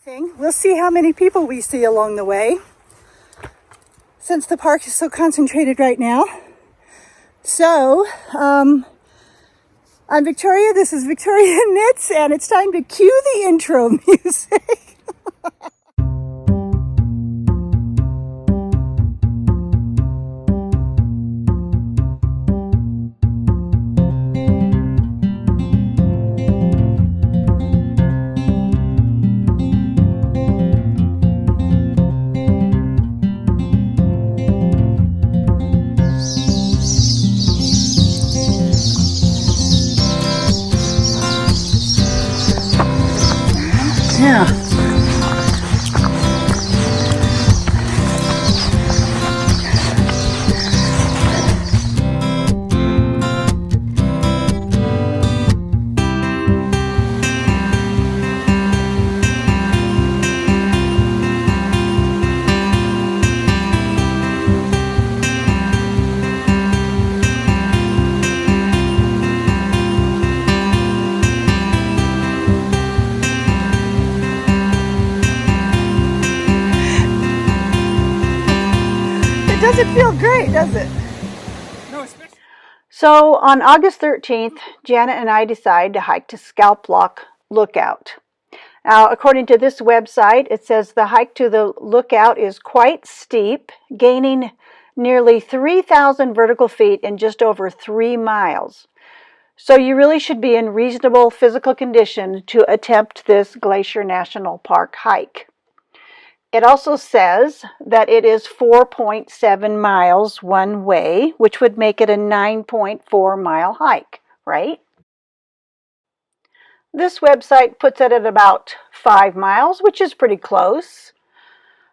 Thing. We'll see how many people we see along the way, since the park is so concentrated right now. So, I'm Victoria, this is Victoria Knits, and it's time to cue the intro music. Yeah. Doesn't feel great, does it? No, so on August 13th, Janet and I decide to hike to Scalp Lock Lookout. Now, according to this website, it says the hike to the lookout is quite steep, gaining nearly 3,000 vertical feet in just over 3 miles. So you really should be in reasonable physical condition to attempt this Glacier National Park hike. It also says that it is 4.7 miles one way, which would make it a 9.4 mile hike, right? This website puts it at about 5 miles, which is pretty close.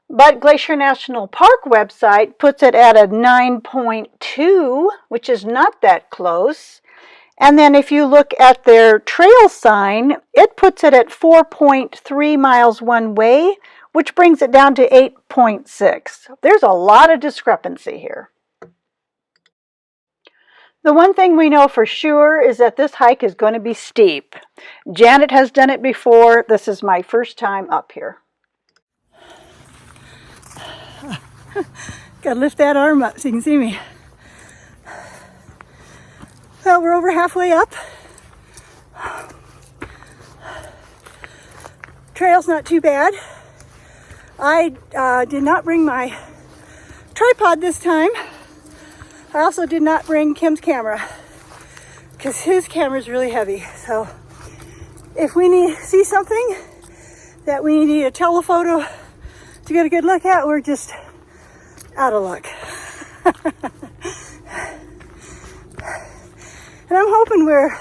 But Glacier National Park website puts it at a 9.2, which is not that close. And then if you look at their trail sign, it puts it at 4.3 miles one way, which brings it down to 8.6. There's a lot of discrepancy here. The one thing we know for sure is that this hike is going to be steep. Janet has done it before. This is my first time up here. Gotta lift that arm up so you can see me. Well, we're over halfway up. Trail's not too bad. I did not bring my tripod this time. I also did not bring Kim's camera because his camera is really heavy. So if we see something that we need a telephoto to get a good look at, we're just out of luck. And I'm hoping we're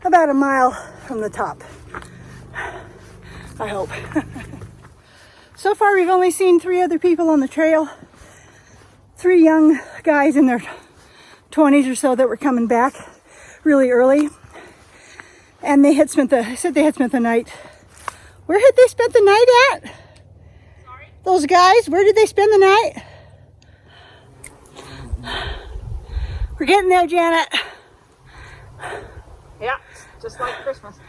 about a mile from the top. I hope. So far, we've only seen 3 other people on the trail. 3 young guys in their 20s or so that were coming back really early. And they said they had spent the night. Where had they spent the night at? Sorry? Those guys, where did they spend the night? We're getting there, Janet. Yeah, just like Christmas.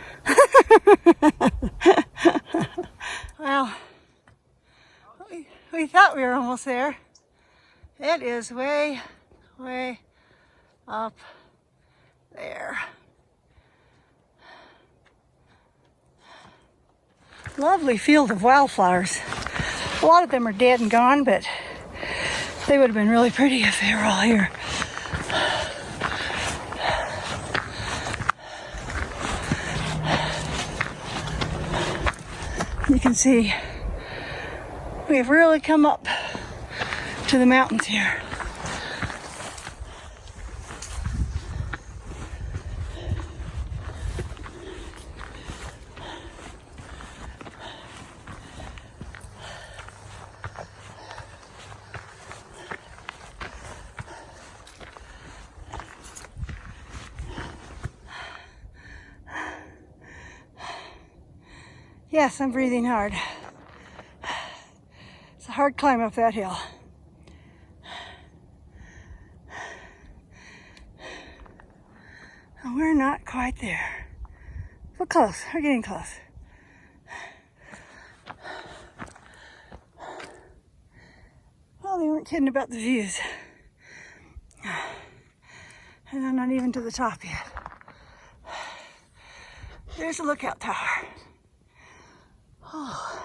Well, we thought we were almost there. It is way, way up there. Lovely field of wildflowers. A lot of them are dead and gone, but they would have been really pretty if they were all here. You can see we've really come up to the mountains here. Yes, I'm breathing hard. It's a hard climb up that hill. And we're not quite there. We're close. We're getting close. Oh, they weren't kidding about the views. And I'm not even to the top yet. There's the lookout tower. Oh.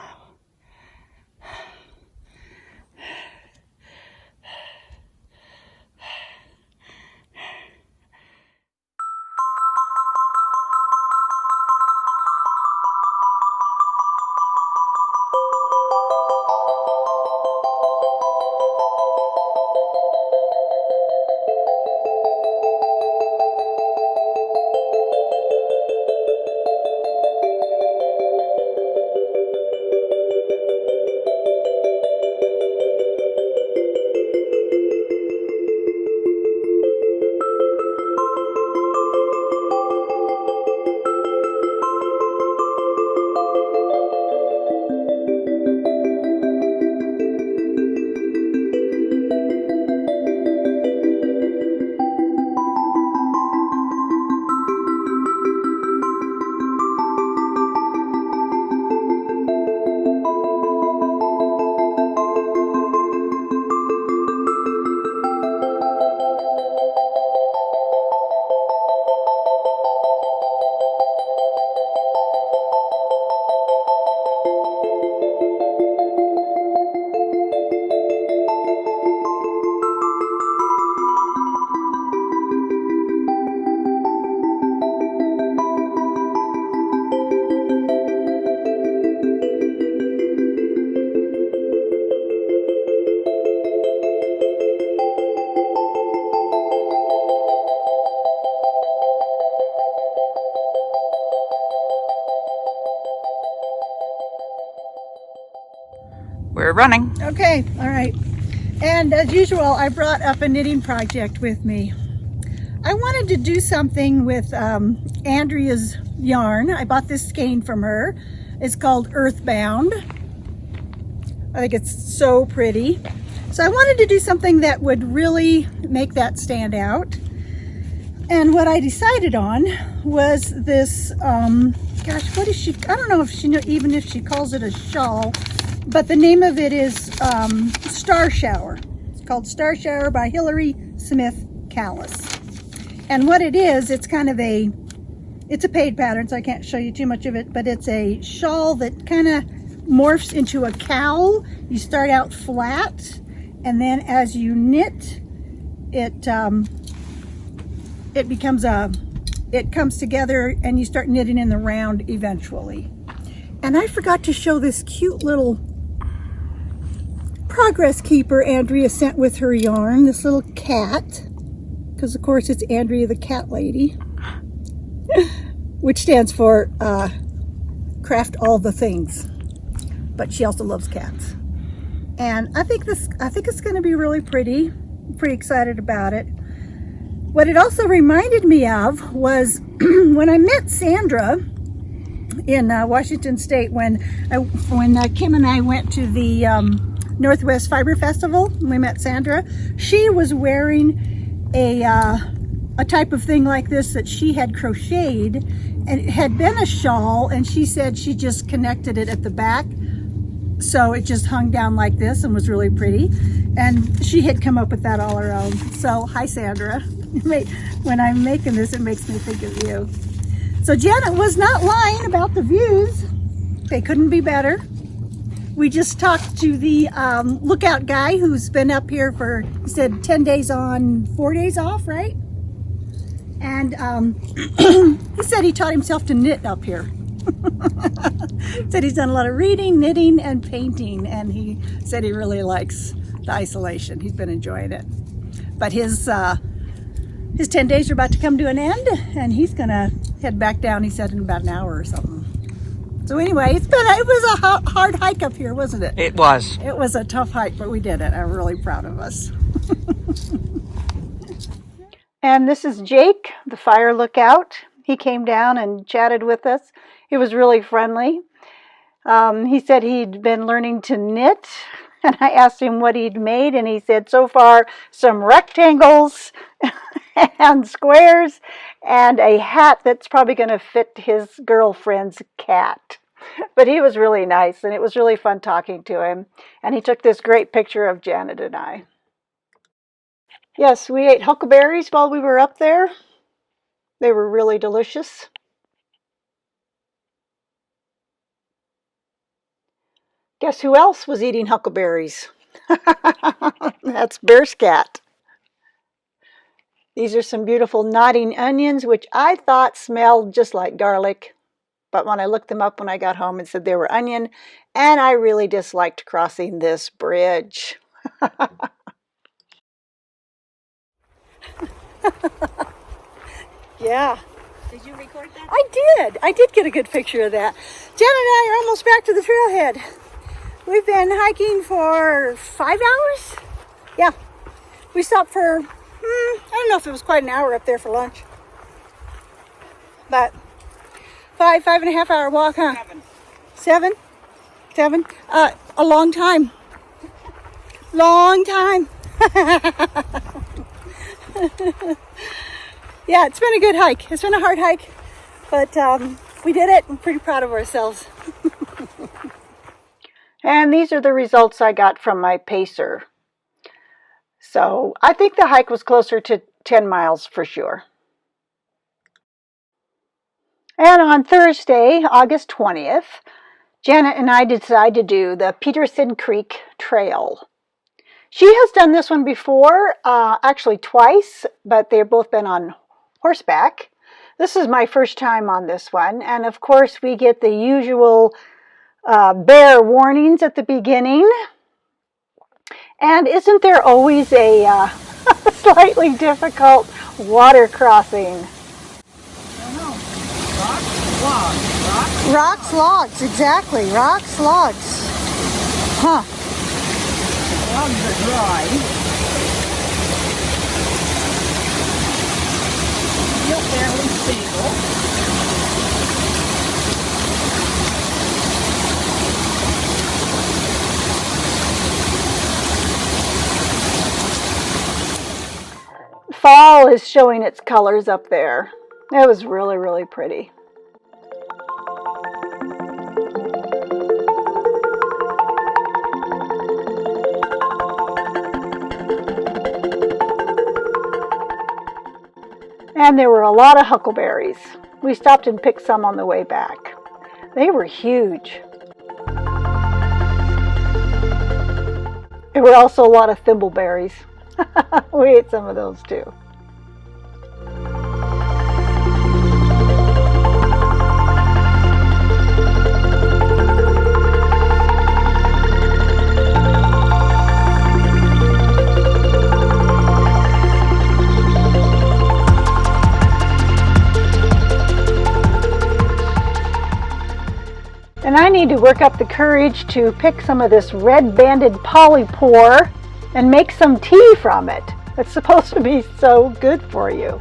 We're running. Okay, all right. And as usual, I brought up a knitting project with me. I wanted to do something with Andrea's yarn. I bought this skein from her. It's called Earthbound. I think it's so pretty. So I wanted to do something that would really make that stand out. And what I decided on was this, gosh, what is she, I don't know if she, even if she calls it a shawl, but the name of it is Star Shower. It's called Star Shower by Hillary Smith Callis. And what it is, it's kind of a, it's a paid pattern, so I can't show you too much of it, but it's a shawl that kind of morphs into a cowl. You start out flat, and then as you knit, it becomes a, it comes together and you start knitting in the round eventually. And I forgot to show this cute little progress keeper Andrea sent with her yarn, this little cat, because of course it's Andrea the cat lady, which stands for craft all the things, but she also loves cats. And I think it's going to be really pretty. I'm pretty excited about it. What it also reminded me of was when I met Sandra in Washington State, when Kim and I went to the Northwest Fiber Festival. We met Sandra. She was wearing a type of thing like this that she had crocheted, and it had been a shawl, and she said she just connected it at the back, so it just hung down like this and was really pretty. And she had come up with that all her own. So hi Sandra. When I'm making this, it makes me think of you. So Janet was not lying about the views. They couldn't be better. We just talked to the lookout guy who's been up here for, he said 10 days on, 4 days off, right? And he said he taught himself to knit up here. Said he's done a lot of reading, knitting, and painting, and he said he really likes the isolation. He's been enjoying it. But his 10 days are about to come to an end, and he's gonna head back down, he said, in about an hour or something. So anyway, it was a hard hike up here, wasn't it? It was. It was a tough hike, but we did it. I'm really proud of us. And this is Jake, the fire lookout. He came down and chatted with us. He was really friendly. He said he'd been learning to knit, and I asked him what he'd made, and he said so far some rectangles and squares and a hat that's probably going to fit his girlfriend's cat. But he was really nice, and it was really fun talking to him. And he took this great picture of Janet and I. Yes, we ate huckleberries while we were up there. They were really delicious. Guess who else was eating huckleberries? That's Bearscat. These are some beautiful nodding onions, which I thought smelled just like garlic. But when I looked them up when I got home, it said they were onion. And I really disliked crossing this bridge. Yeah. Did you record that? I did. I did get a good picture of that. Janet and I are almost back to the trailhead. We've been hiking for 5 hours. Yeah. We stopped for, I don't know if it was quite an hour up there for lunch. But 5.5 hour walk, huh? 7. 7? A long time. Long time. Yeah, it's been a good hike. It's been a hard hike, but we did it. I'm pretty proud of ourselves. And these are the results I got from my pacer. So I think the hike was closer to 10 miles for sure. And on Thursday, August 20th, Janet and I decided to do the Peterson Creek Trail. She has done this one before, actually twice, but they've both been on horseback. This is my first time on this one, and of course we get the usual bear warnings at the beginning. And isn't there always a slightly difficult water crossing? Rocks, logs, exactly. Rocks, logs. Huh. Logs are dry. Still fairly stable. Fall is showing its colors up there. It was really, really pretty. And there were a lot of huckleberries. We stopped and picked some on the way back. They were huge. There were also a lot of thimbleberries. We ate some of those too. And I need to work up the courage to pick some of this red-banded polypore and make some tea from it. It's supposed to be so good for you.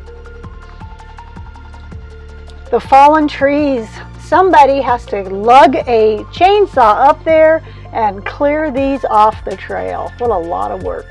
The fallen trees. Somebody has to lug a chainsaw up there and clear these off the trail. What a lot of work.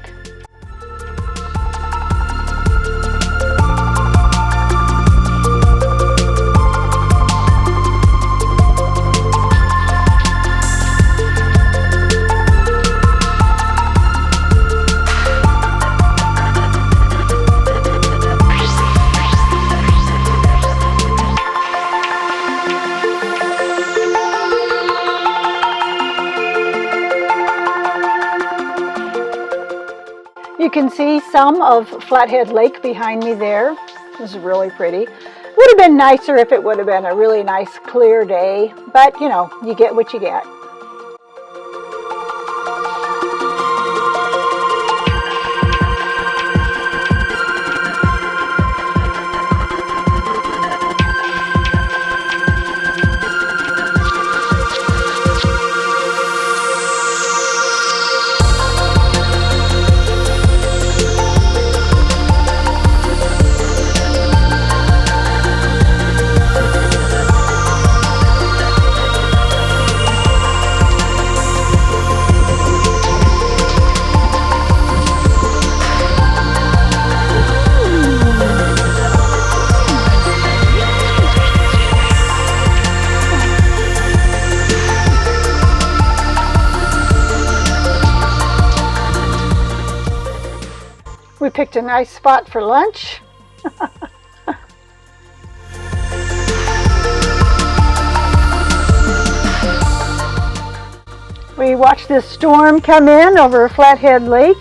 You can see some of Flathead Lake behind me there. This is really pretty. It would have been nicer if it would have been a really nice clear day, but you know, you get what you get. picked a nice spot for lunch. We watched this storm come in over Flathead Lake.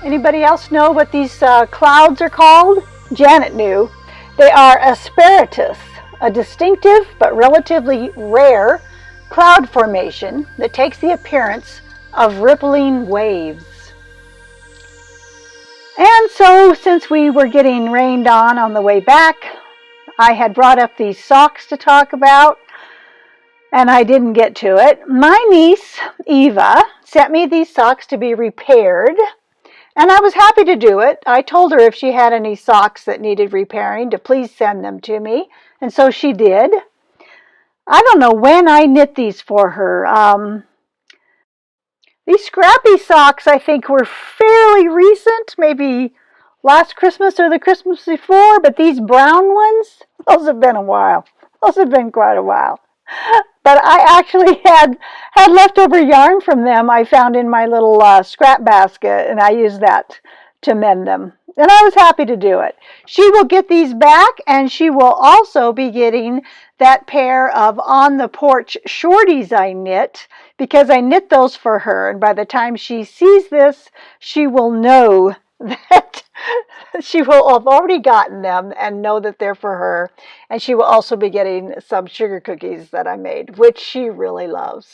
Anybody else know what these clouds are called? Janet knew. They are asperities, a distinctive but relatively rare cloud formation that takes the appearance of rippling waves. And so, since we were getting rained on the way back, I had brought up these socks to talk about, and I didn't get to it. My niece, Eva, sent me these socks to be repaired, and I was happy to do it. I told her if she had any socks that needed repairing to please send them to me, and so she did. I don't know when I knit these for her. These scrappy socks, I think, were fairly recent, maybe last Christmas or the Christmas before, but these brown ones, those have been a while. Those have been quite a while. But I actually had leftover yarn from them I found in my little scrap basket, and I used that to mend them. And I was happy to do it. She will get these back, and she will also be getting that pair of On the Porch shorties I knit, because I knit those for her. And by the time she sees this, she will know that she will have already gotten them and know that they're for her. And she will also be getting some sugar cookies that I made, which she really loves.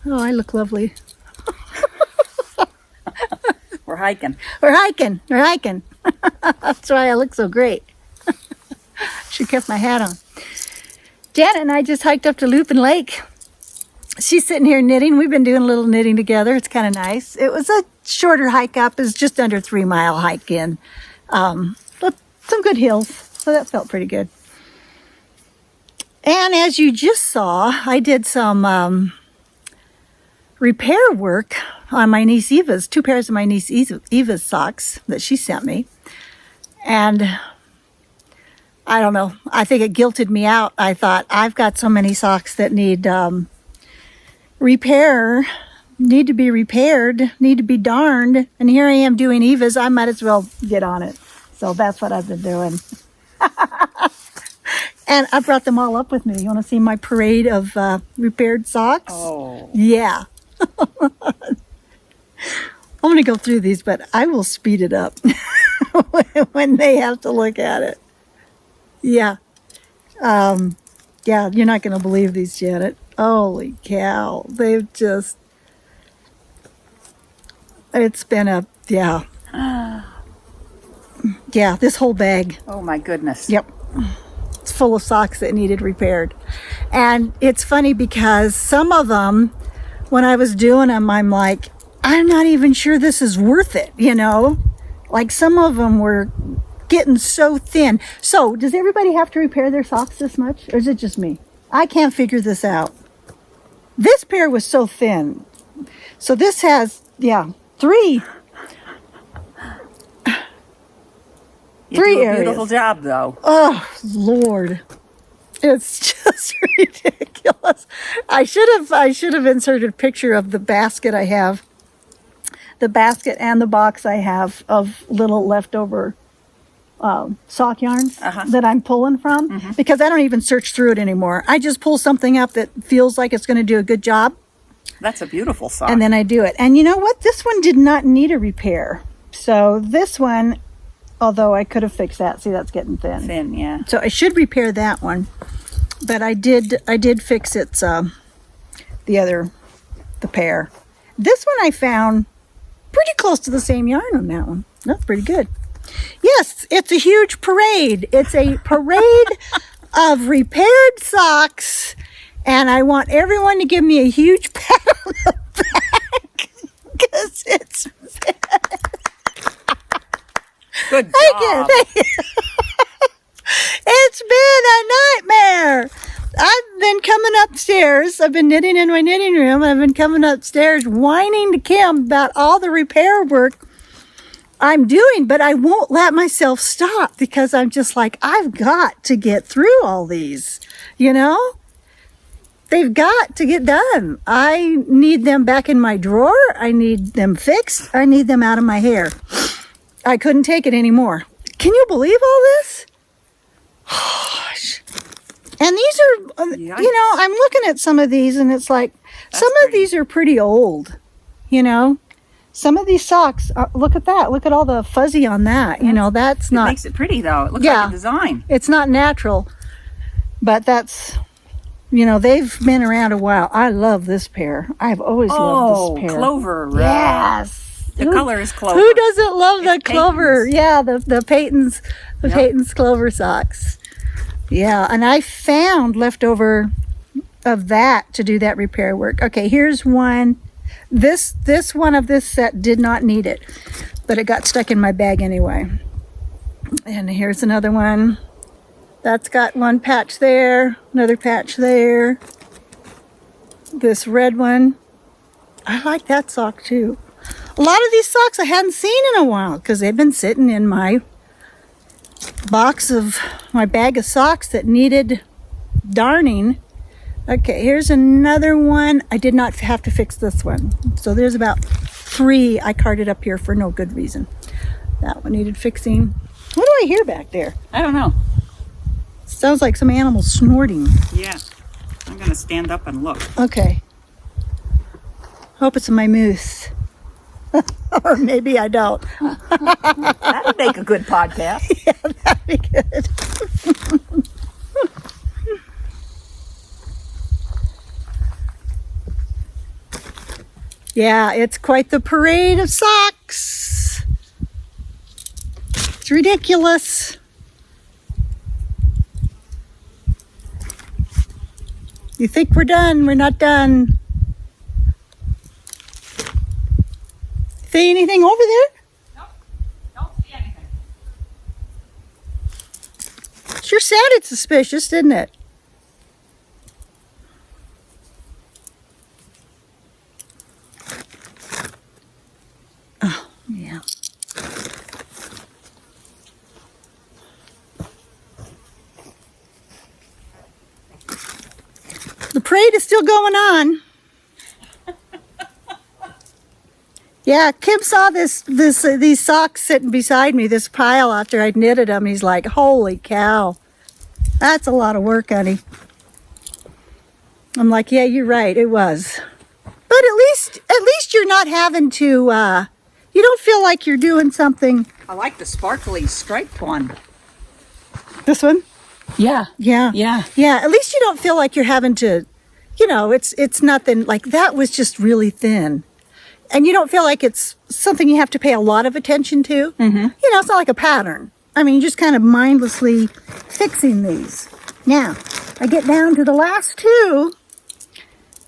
Oh, I look lovely. We're hiking. We're hiking. That's why I look so great. Should kept my hat on. Janet and I just hiked up to Lupin Lake. She's sitting here knitting. We've been doing a little knitting together. It's kind of nice. It was a shorter hike up. It was just under 3 mile hike in. But some good hills. So that felt pretty good. And as you just saw, I did some repair work on my niece Eva's, 2 pairs of my niece Eva's socks that she sent me. And I don't know, I think it guilted me out. I thought, I've got so many socks that need repair, need to be repaired, need to be darned. And here I am doing Eva's. I might as well get on it. So that's what I've been doing. And I brought them all up with me. You want to see my parade of repaired socks? Oh. Yeah. I'm going to go through these, but I will speed it up when they have to look at it. Yeah. Yeah, you're not going to believe these, Janet. Holy cow. They've just... It's been yeah. Yeah, this whole bag. Oh, my goodness. Yep. It's full of socks that needed repaired. And it's funny because some of them, when I was doing them, I'm like, I'm not even sure this is worth it, you know? Like some of them were getting so thin. So, does everybody have to repair their socks this much? Or is it just me? I can't figure this out. This pair was so thin. So this has, yeah, 3. You do a beautiful job, though. Oh, Lord. It's just ridiculous. I should have inserted a picture of the basket I have. The basket and the box I have of little leftover sock yarns that I'm pulling from, because I don't even search through it anymore. I just pull something up that feels like it's going to do a good job. That's a beautiful sock. And then I do it. And you know what? This one did not need a repair. So this one, although I could have fixed that. See, that's getting thin. Thin, yeah. So I should repair that one. But I did fix its the pair. This one I found pretty close to the same yarn on that one. That's pretty good. Yes, it's a huge parade. It's a parade of repaired socks, and I want everyone to give me a huge pat on the back because it's good job. Thank you. It's been a nightmare. I've been coming upstairs. I've been knitting in my knitting room. I've been coming upstairs whining to Kim about all the repair work I'm doing, but I won't let myself stop because I'm just like, I've got to get through all these. you know? They've got to get done. I need them back in my drawer. I need them fixed. I need them out of my hair. I couldn't take it anymore. Can you believe all this? Gosh. And these are, you know, I'm looking at some of these and it's like, some of these are pretty old, you know? Some of these socks, look at that. Look at all the fuzzy on that. You know, that's not. It makes it pretty, though. It looks like a design. It's not natural, but that's, you know, they've been around a while. I love this pair. I've always loved this pair. Oh, clover. Yes. The color is clover. Who doesn't love the clover? Peyton's. Yeah, the Peyton's, Peyton's clover socks. Yeah, and I found leftover of that to do that repair work. Okay, here's one. This one of this set did not need it, but it got stuck in my bag anyway. And here's another one. That's got one patch there, another patch there. This red one. I like that sock too. A lot of these socks I hadn't seen in a while because they've been sitting in my my bag of socks that needed darning. Okay, here's another one. I did not have to fix this one. So there's about 3 I carted up here for no good reason. That one needed fixing. What do I hear back there? I don't know. Sounds like some animal snorting. Yeah. I'm going to stand up and look. Okay. Hope it's my moose. Or maybe I don't. That would make a good podcast. Yeah, that'd be good. Yeah, it's quite the parade of socks. It's ridiculous. You think we're done? We're not done. See anything over there? Nope. Don't see anything. Sure sounded suspicious, didn't it? Oh, yeah. The parade is still going on. Yeah, Kim saw these socks sitting beside me, this pile after I'd knitted them. He's like, "Holy cow, that's a lot of work, honey." I'm like, "Yeah, you're right, it was." But at least you're not having to. You don't feel like you're doing something. I like the sparkly striped one. This one? Yeah. Yeah. Yeah. Yeah. At least you don't feel like you're having to. You know, it's nothing like that. Was just really thin. And you don't feel like it's something you have to pay a lot of attention to. Mm-hmm. You know, it's not like a pattern. I mean, you're just kind of mindlessly fixing these. Now, I get down to the last 2.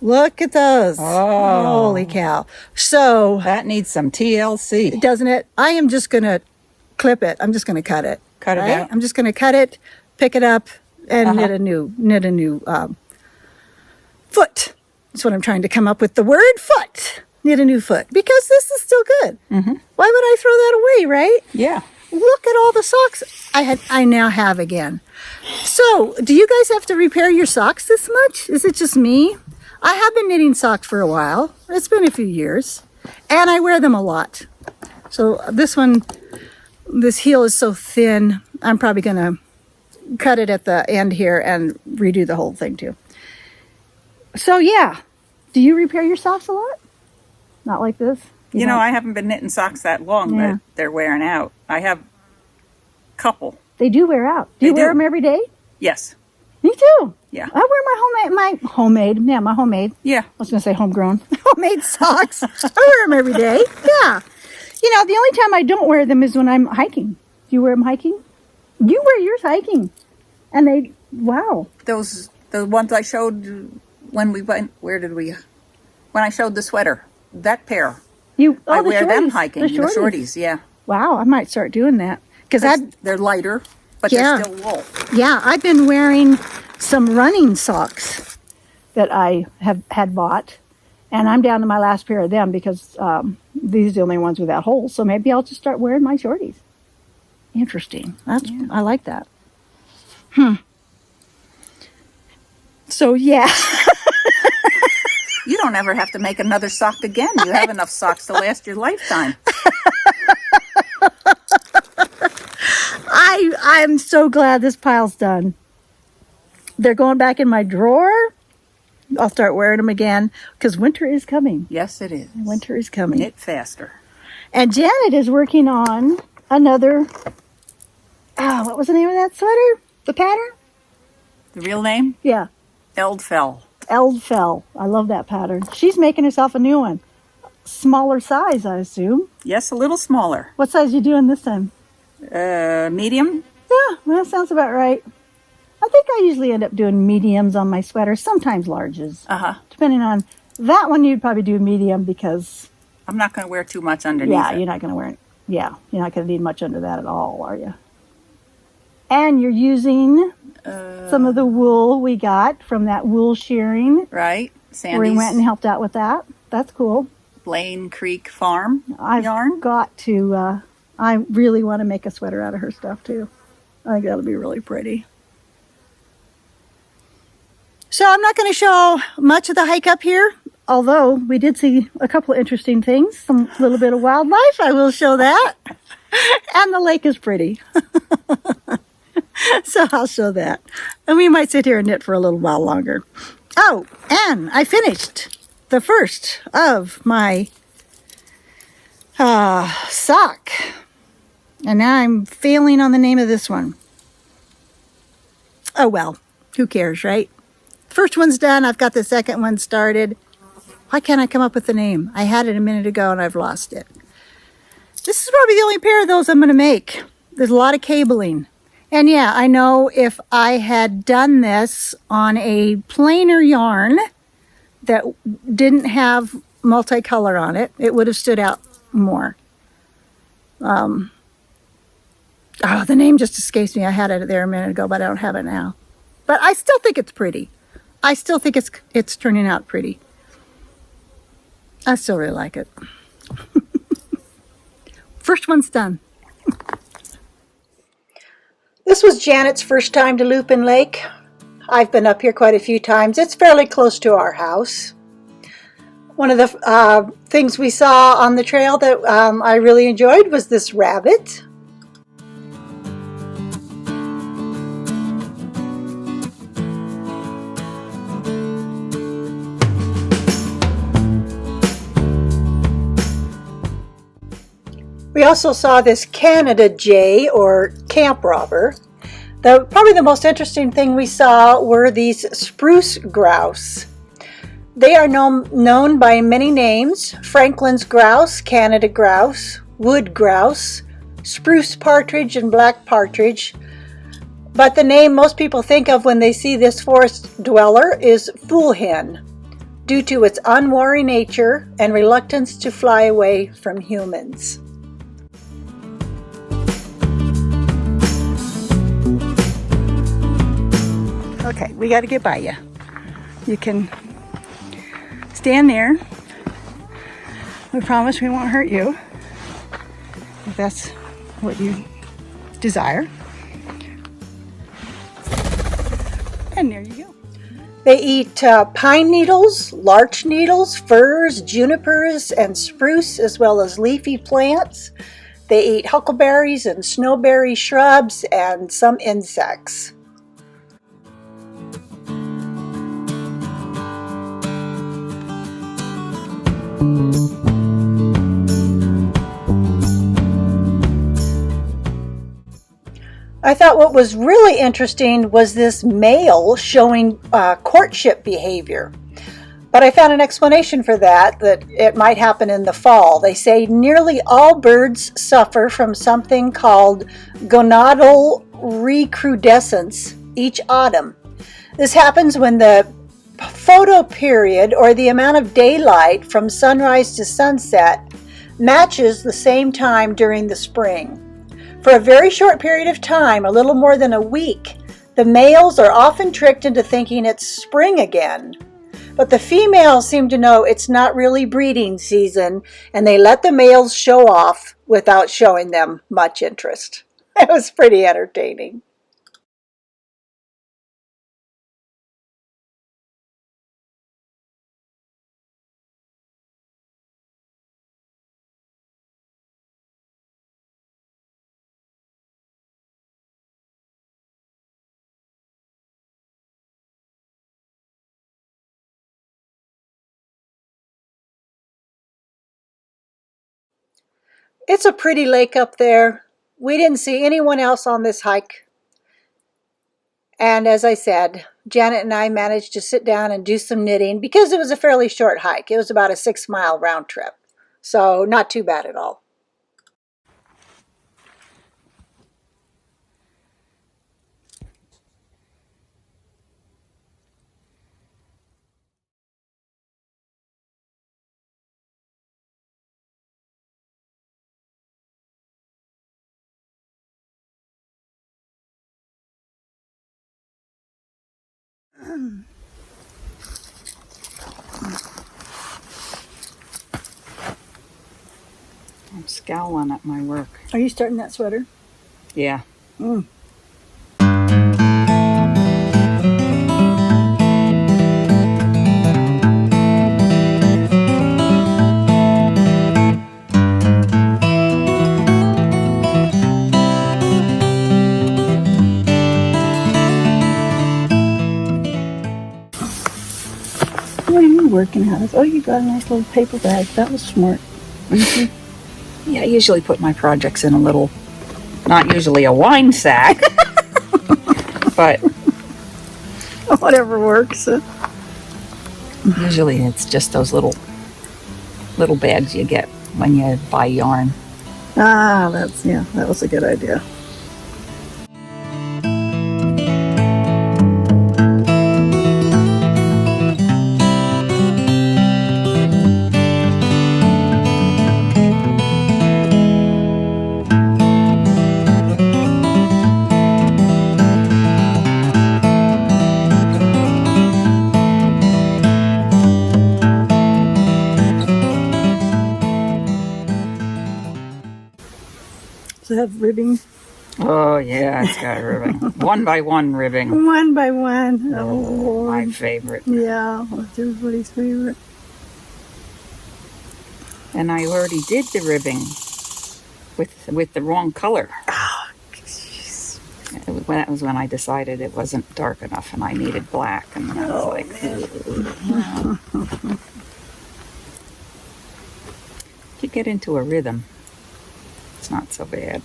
Look at those. Oh. Holy cow. So. That needs some TLC. Doesn't it? I am just going to clip it. I'm just going to cut it. Cut it out? I'm just going to cut it, pick it up, and knit a new foot. That's what I'm trying to come up with, the word foot. Knit a new foot, because this is still good. Mm-hmm. Why would I throw that away, right? Yeah. Look at all the socks I now have again. So, do you guys have to repair your socks this much? Is it just me? I have been knitting socks for a while. It's been a few years, and I wear them a lot. So this heel is so thin, I'm probably going to cut it at the end here and redo the whole thing too. So yeah, do you repair your socks a lot? Not like this? You know, I haven't been knitting socks that long, Yeah. but they're wearing out. I have a couple. They do wear out. Do you wear them every day? Yes. Me too. Yeah. I wear my homemade. Yeah. I was going to say homegrown. Homemade socks. I wear them every day. Yeah. You know, the only time I don't wear them is when I'm hiking. Do you wear them hiking? You wear yours hiking. And wow. The ones I showed when we went, when I showed the sweater, that pair. I wear them hiking, the shorties, yeah. Wow, I might start doing that. Because they're lighter, but they're still wool. Yeah, I've been wearing some running socks that I have had bought. And I'm down to my last pair of them because these are the only ones without holes. So maybe I'll just start wearing my shorties. Interesting. I like that. So yeah. You don't ever have to make another sock again. You have enough socks to last your lifetime. I'm so glad this pile's done. They're going back in my drawer. I'll start wearing them again because winter is coming. Yes, it is. Winter is coming. Knit faster. And Janet is working on another, what was the name of that sweater? The pattern? The real name? Yeah. Eldfell. Eldfell. I love that pattern. She's making herself a new one. Smaller size, I assume. Yes, a little smaller. What size are you doing this time? Medium? Yeah, that sounds about right. I think I usually end up doing mediums on my sweaters, sometimes larges. Depending on that one, you'd probably do medium because I'm not going to wear too much underneath. Yeah, you're not going to wear it. Yeah, you're not going to need much under that at all, are you? And you're using some of the wool we got from that wool shearing. Right, Sandy's. Where we went and helped out with that. That's cool. Blaine Creek Farm I've yarn. Got to. I really want to make a sweater out of her stuff too. I think that'll be really pretty. So I'm not going to show much of the hike up here, although we did see a couple of interesting things, some little bit of wildlife. I will show that. And the lake is pretty. So I'll show that. And we might sit here and knit for a little while longer. Oh, and I finished the first of my sock. And now I'm failing on the name of this one. Oh well, who cares, right? First one's done. I've got the second one started. Why can't I come up with the name? I had it a minute ago and I've lost it. This is probably the only pair of those I'm going to make. There's a lot of cabling. And yeah, I know if I had done this on a plainer yarn that didn't have multicolor on it, it would have stood out more. The name just escapes me. I had it there a minute ago, but I don't have it now. But I still think it's pretty. I still think it's turning out pretty. I still really like it. First one's done. This was Janet's first time to Lupin Lake. I've been up here quite a few times. It's fairly close to our house. One of the things we saw on the trail that I really enjoyed was this rabbit. We also saw this Canada jay, or camp robber. Probably the most interesting thing we saw were these spruce grouse. They are known by many names: Franklin's grouse, Canada grouse, wood grouse, spruce partridge, and black partridge. But the name most people think of when they see this forest dweller is fool hen, due to its unwary nature and reluctance to fly away from humans. Okay, we got to get by you. You can stand there. We promise we won't hurt you, if that's what you desire. And there you go. They eat pine needles, larch needles, firs, junipers, and spruce, as well as leafy plants. They eat huckleberries and snowberry shrubs and some insects. I thought what was really interesting was this male showing courtship behavior. But I found an explanation for that it might happen in the fall. They say nearly all birds suffer from something called gonadal recrudescence each autumn. This happens when the photo period, or the amount of daylight from sunrise to sunset, matches the same time during the spring. For a very short period of time, a little more than a week, the males are often tricked into thinking it's spring again. But the females seem to know it's not really breeding season, and they let the males show off without showing them much interest. It was pretty entertaining. It's a pretty lake up there. We didn't see anyone else on this hike. And as I said, Janet and I managed to sit down and do some knitting because it was a fairly short hike. It was about a 6-mile round trip. So not too bad at all. I'm scowling at my work. Are you starting that sweater? Yeah. Mm. What are you working out? Oh, you got a nice little paper bag. That was smart. Mm-hmm. Yeah, I usually put my projects in a little, not usually a wine sack, but whatever works. Usually it's just those little bags you get when you buy yarn. Ah, that was a good idea. Does it have ribbing? Oh yeah, it's got ribbing. 1 by 1 ribbing. 1 by 1. Oh, Lord. My favorite. Yeah, that's everybody's favorite. And I already did the ribbing with the wrong color. Oh, jeez. That was when I decided it wasn't dark enough and I needed black. And I was like, if you get into a rhythm, it's not so bad.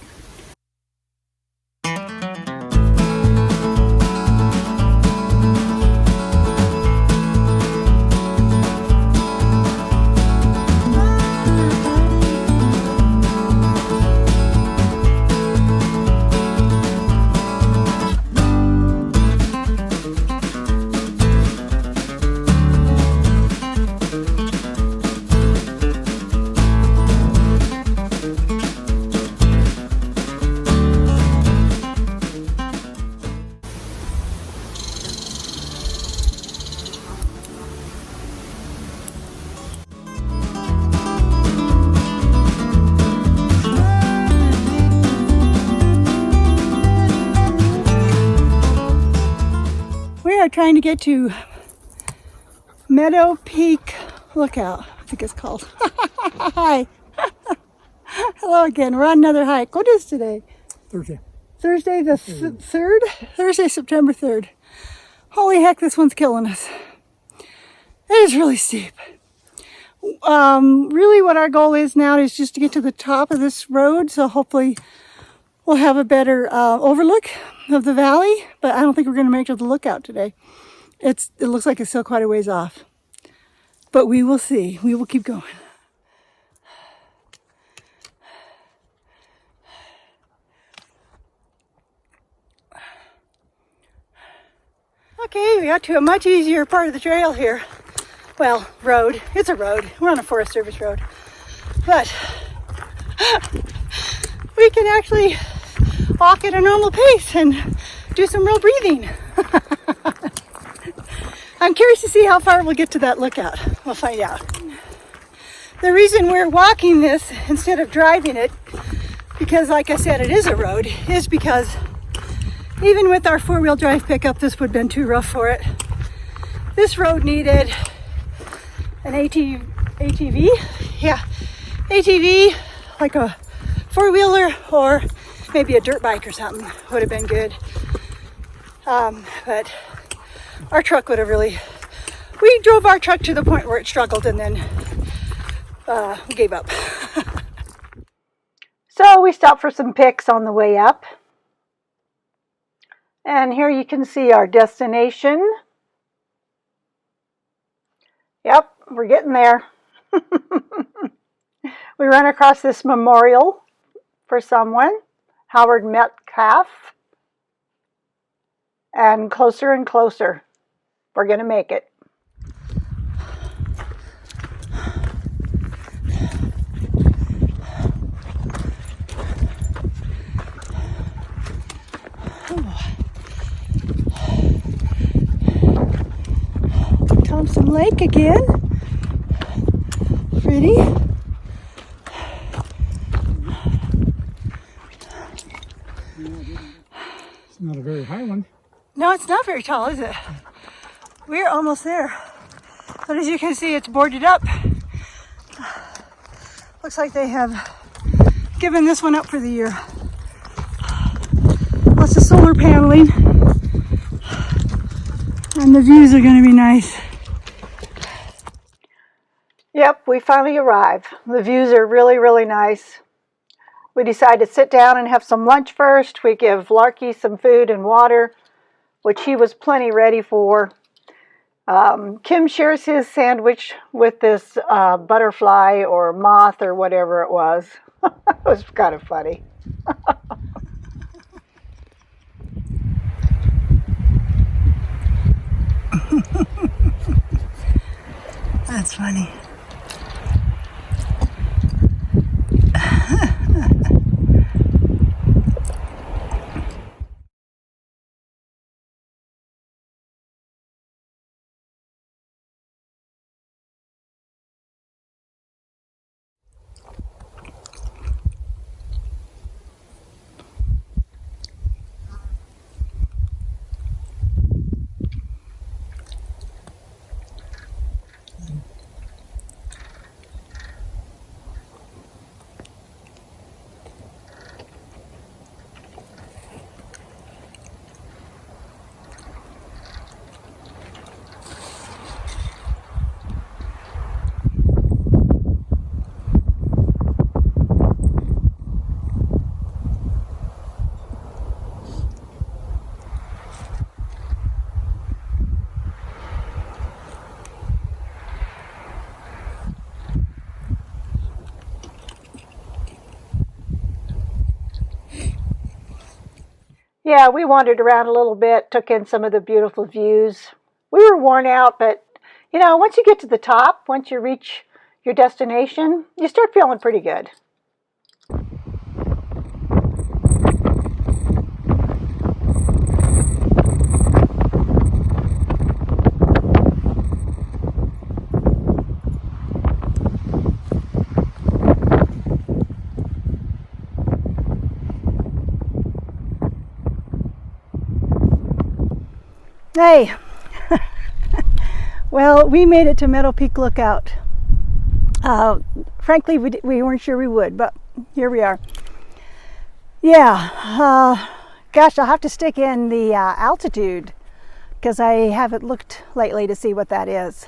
We are trying to get to Meadow Peak Lookout, I think it's called. Hi. Hello again. We're on another hike. What is today? Thursday. Thursday the 3rd? Thursday, September 3rd. Holy heck, this one's killing us. It is really steep. Really what our goal is now is just to get to the top of this road, so hopefully we'll have a better overlook of the valley, but I don't think we're going to make it to the lookout today. It looks like it's still quite a ways off, but we will see. We will keep going. Okay, we got to a much easier part of the trail here. Well, road. It's a road. We're on a Forest Service road. But we can actually walk at a normal pace and do some real breathing. I'm curious to see how far we'll get to that lookout. We'll find out. The reason we're walking this instead of driving it, because like I said, it is a road, is because even with our 4-wheel drive pickup, this would have been too rough for it. This road needed an ATV, yeah, ATV, like a 4-wheeler or maybe a dirt bike or something would have been good. But our truck would have really, we drove our truck to the point where it struggled and then we gave up. So we stopped for some pics on the way up. And here you can see our destination. Yep, we're getting there. We ran across this memorial for someone, Howard Metcalf. And closer, we're going to make it. Thompson Lake again. Pretty. It's not a very high one. No, it's not very tall, is it? We're almost there. But as you can see, it's boarded up. Looks like they have given this one up for the year. Lots of solar paneling. And the views are going to be nice. Yep, we finally arrived. The views are really, really nice. We decided to sit down and have some lunch first. We give Larky some food and water, which he was plenty ready for. Kim shares his sandwich with this butterfly or moth or whatever it was. It was kind of funny. That's funny. Yeah, we wandered around a little bit, took in some of the beautiful views. We were worn out, but you know, once you get to the top, once you reach your destination, you start feeling pretty good. Hey, well, we made it to Meadow Peak Lookout. Frankly, we weren't sure we would, but here we are. Yeah, gosh, I'll have to stick in the altitude because I haven't looked lately to see what that is.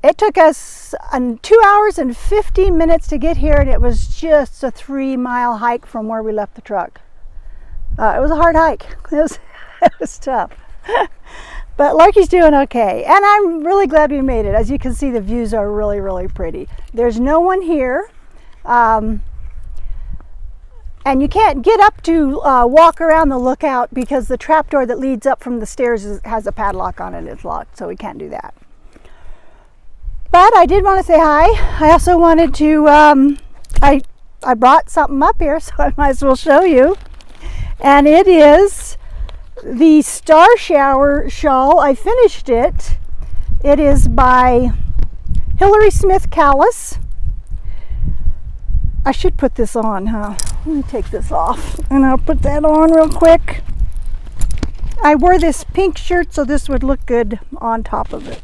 It took us 2 hours and 50 minutes to get here, and it was just a 3-mile hike from where we left the truck. It was a hard hike. It was tough. But Larky's doing okay. And I'm really glad we made it. As you can see, the views are really, really pretty. There's no one here. And you can't get up to walk around the lookout because the trapdoor that leads up from the stairs has a padlock on it. It's locked, so we can't do that. But I did want to say hi. I also wanted to, I brought something up here, so I might as well show you. And it is the Star Shower shawl. I finished it. It is by Hillary Smith Callis. I should put this on, huh? Let me take this off and I'll put that on real quick. I wore this pink shirt so this would look good on top of it.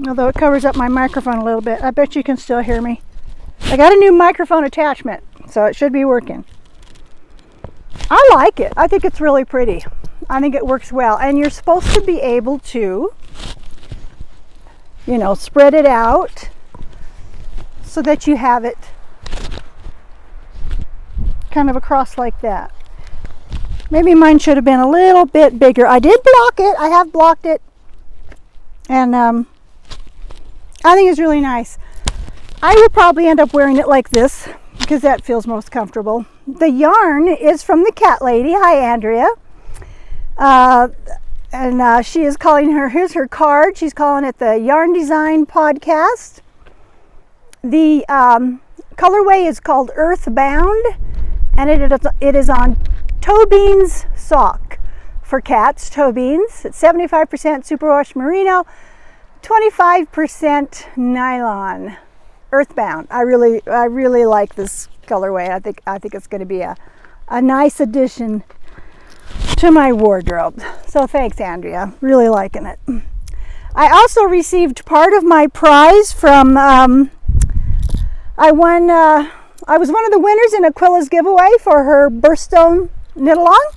Although it covers up my microphone a little bit. I bet you can still hear me. I got a new microphone attachment, so it should be working. I like it. I think it's really pretty. I think it works well. And you're supposed to be able to, you know, spread it out so that you have it kind of across like that. Maybe mine should have been a little bit bigger. I did block it. I have blocked it. And I think it's really nice. I will probably end up wearing it like this because that feels most comfortable. The yarn is from the cat lady. Hi, Andrea. And she is calling her, here's her card. She's calling it the Yarn Design Podcast. The colorway is called Earthbound, and it is on toe beans sock for cats. Toe beans. It's 75% superwash merino, 25% nylon. Earthbound. I really like this colorway. I think it's going to be a nice addition to my wardrobe. So thanks, Andrea. Really liking it. I also received part of my prize from I was one of the winners in Aquila's giveaway for her birthstone knit-along,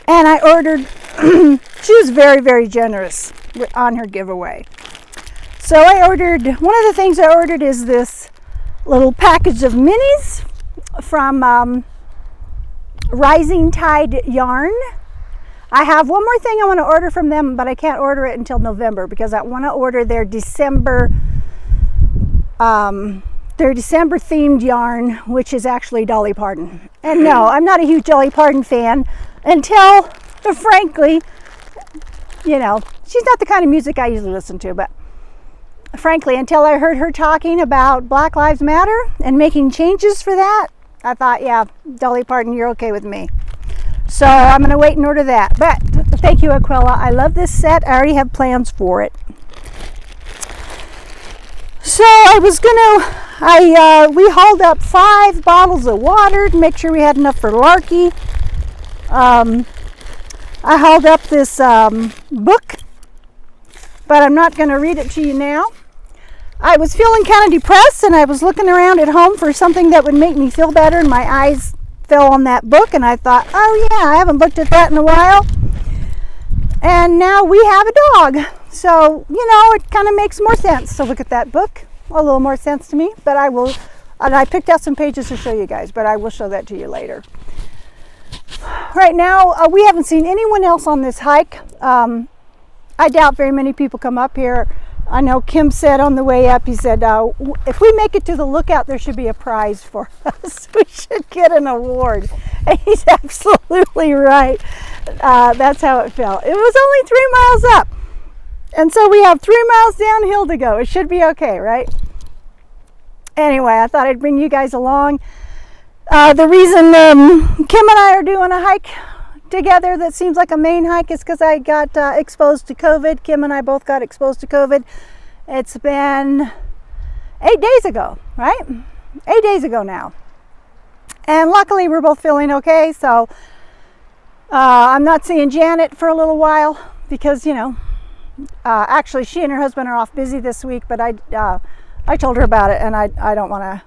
and I ordered, she was very, very generous on her giveaway. So I ordered, one of the things I ordered is this little package of minis from Rising Tide Yarn. I have one more thing I want to order from them, but I can't order it until November because I want to order their December themed yarn, which is actually Dolly Parton. And no, I'm not a huge Dolly Parton fan until, frankly, you know, she's not the kind of music I usually listen to, but frankly, until I heard her talking about Black Lives Matter and making changes for that, I thought, yeah, Dolly Parton, you're okay with me. So I'm going to wait and order that. But thank you, Aquila. I love this set. I already have plans for it. So we hauled up 5 bottles of water to make sure we had enough for Larky. I hauled up this book, but I'm not going to read it to you now. I was feeling kind of depressed, and I was looking around at home for something that would make me feel better, and my eyes fell on that book, and I thought, oh yeah, I haven't looked at that in a while. And now we have a dog. So, you know, it kind of makes more sense to look at that book. A little more sense to me, but I picked out some pages to show you guys, but I will show that to you later. Right now, we haven't seen anyone else on this hike. I doubt very many people come up here. I know Kim said on the way up, he said, if we make it to the lookout, there should be a prize for us. We should get an award. And he's absolutely right. That's how it felt. It was only 3 miles up. And so we have 3 miles downhill to go. It should be okay, right? Anyway, I thought I'd bring you guys along. The reason Kim and I are doing a hike together that seems like a main hike is because I got exposed to COVID. Kim and I both got exposed to COVID. It's been 8 days ago, right? 8 days ago now. And luckily we're both feeling okay. So I'm not seeing Janet for a little while because, you know, actually she and her husband are off busy this week, but I told her about it, and I don't want to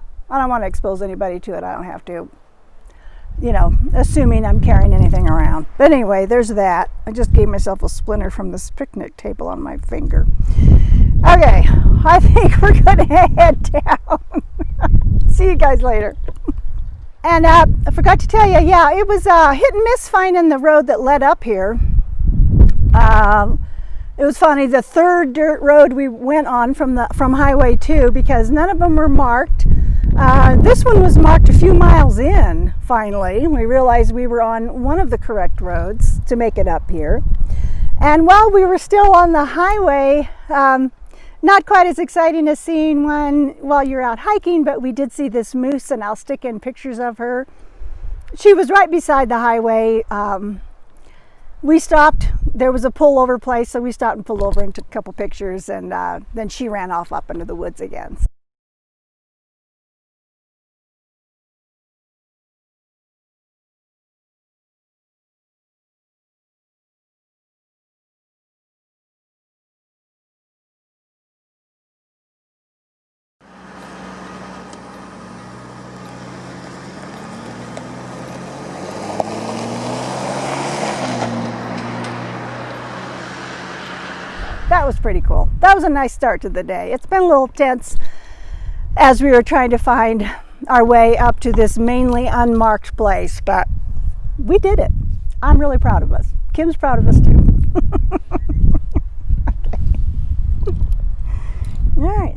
expose anybody to it. I don't have to, you know, assuming I'm carrying anything around. But anyway, there's that. I just gave myself a splinter from this picnic table on my finger. Okay, I think we're gonna head down. See you guys later. And I forgot to tell you, yeah, it was hit and miss finding the road that led up here. It was funny, the third dirt road we went on from Highway 2, because none of them were marked. This one was marked a few miles in, finally. We realized we were on one of the correct roads to make it up here. And while we were still on the highway, not quite as exciting as seeing one while you're out hiking, but we did see this moose, and I'll stick in pictures of her. She was right beside the highway. We stopped. There was a pullover place, so we stopped and pulled over and took a couple pictures, and then she ran off up into the woods again. That was pretty cool. That was a nice start to the day. It's been a little tense as we were trying to find our way up to this mainly unmarked place, but we did it. I'm really proud of us. Kim's proud of us too. Okay. All right.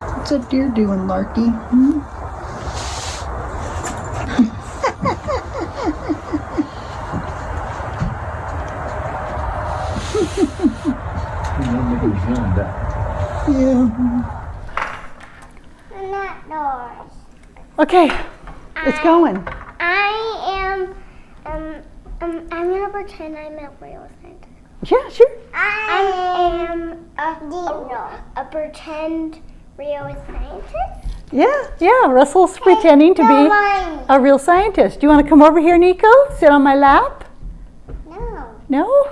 What's a deer doing, Larky? Not doors. Okay, it's going. I'm gonna pretend I'm a real scientist. Yeah, sure. I am a pretend real scientist. Yeah, Russell's pretending to be a real scientist. Do you want to come over here, Nico? Sit on my lap? No. No?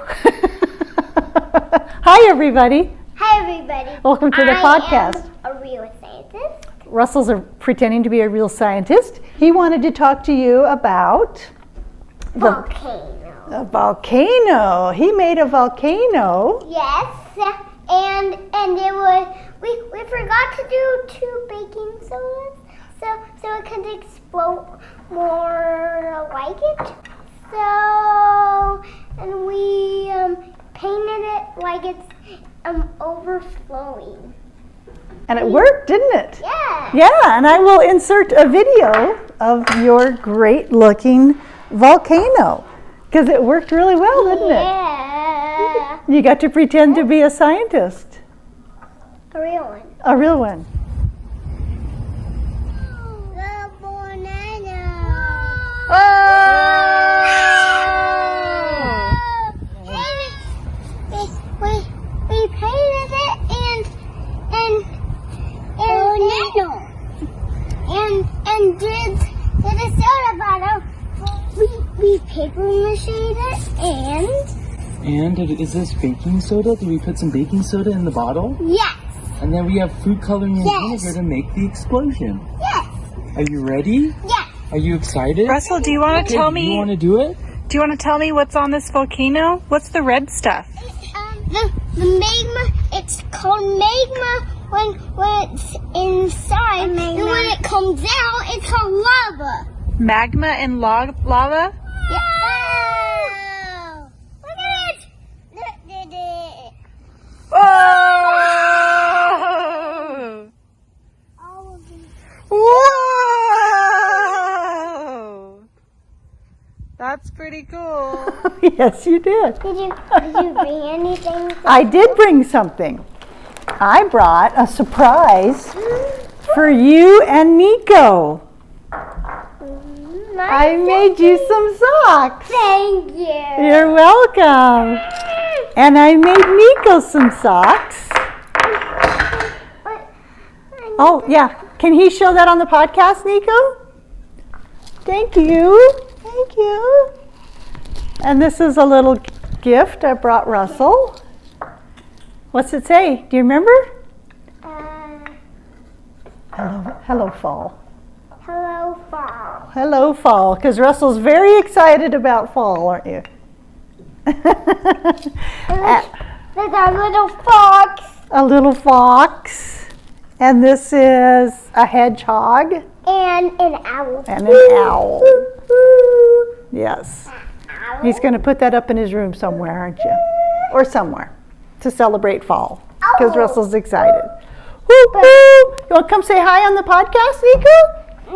Hi, everybody. Hi, everybody. Welcome to the podcast. I am a real scientist. Russell's pretending to be a real scientist. He wanted to talk to you about Volcano. a volcano. He made a volcano. Yes, and it was we forgot to do 2 baking sodas, so it could explode more like it. So and we painted it like it's overflowing. And it worked, didn't it? Yeah. Yeah, and I will insert a video of your great looking volcano because it worked really well, didn't it? Yeah. You got to pretend to be a scientist. A real one. A real one. The banana. We painted it and did a soda bottle. We paper mached it And is this baking soda? Did we put some baking soda in the bottle? yes. And then we have food coloring and Yes. vinegar to make the explosion. Yes. Are you ready? Yes. Are you excited? Russell, do you want to tell Do you me? want to do it? Do you want to tell me what's on this volcano? What's the red stuff? The magma, it's called magma when it's inside, and when it comes out, it's called lava. Magma and lava? Yeah. Look at it. Look at it. Oh! All of them. Whoa! That's pretty cool. Yes, you did. Did you bring anything? I did bring something. I brought a surprise for you and Nico. I made you some socks. Thank you. You're welcome. And I made Nico some socks. Oh, yeah. Can he show that on the podcast, Nico? Thank you. Thank you. And this is a little gift I brought Russell. What's it say? Do you remember? Hello, fall. Hello, fall. Hello, fall. Because Russell's very excited about fall, aren't you? There's our little fox. A little fox. And this is a hedgehog. And an owl. And an owl. Yes. He's going to put that up in his room somewhere, aren't you? Or somewhere to celebrate fall. Because Russell's excited. Woo-hoo! You want to come say hi on the podcast, Nico?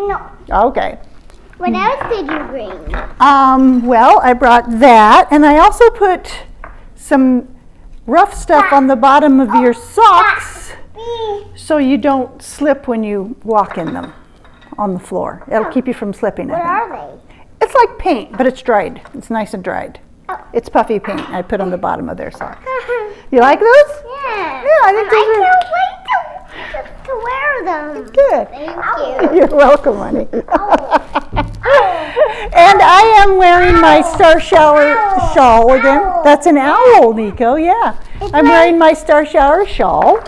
No. Okay. What else did you bring? Well, I brought that. And I also put some rough stuff on the bottom of your socks so you don't slip when you walk in them on the floor. It'll keep you from slipping. What are they? It's like paint, but it's dried. It's nice and dried. It's puffy paint I put on the bottom of their socks. You like those? Yeah. Yeah, I think those are... can't wait to wear them. Good. Thank you. You're welcome, honey. And I am wearing my Star Shower shawl again. That's an owl, Nico, yeah. I'm wearing my Star Shower shawl.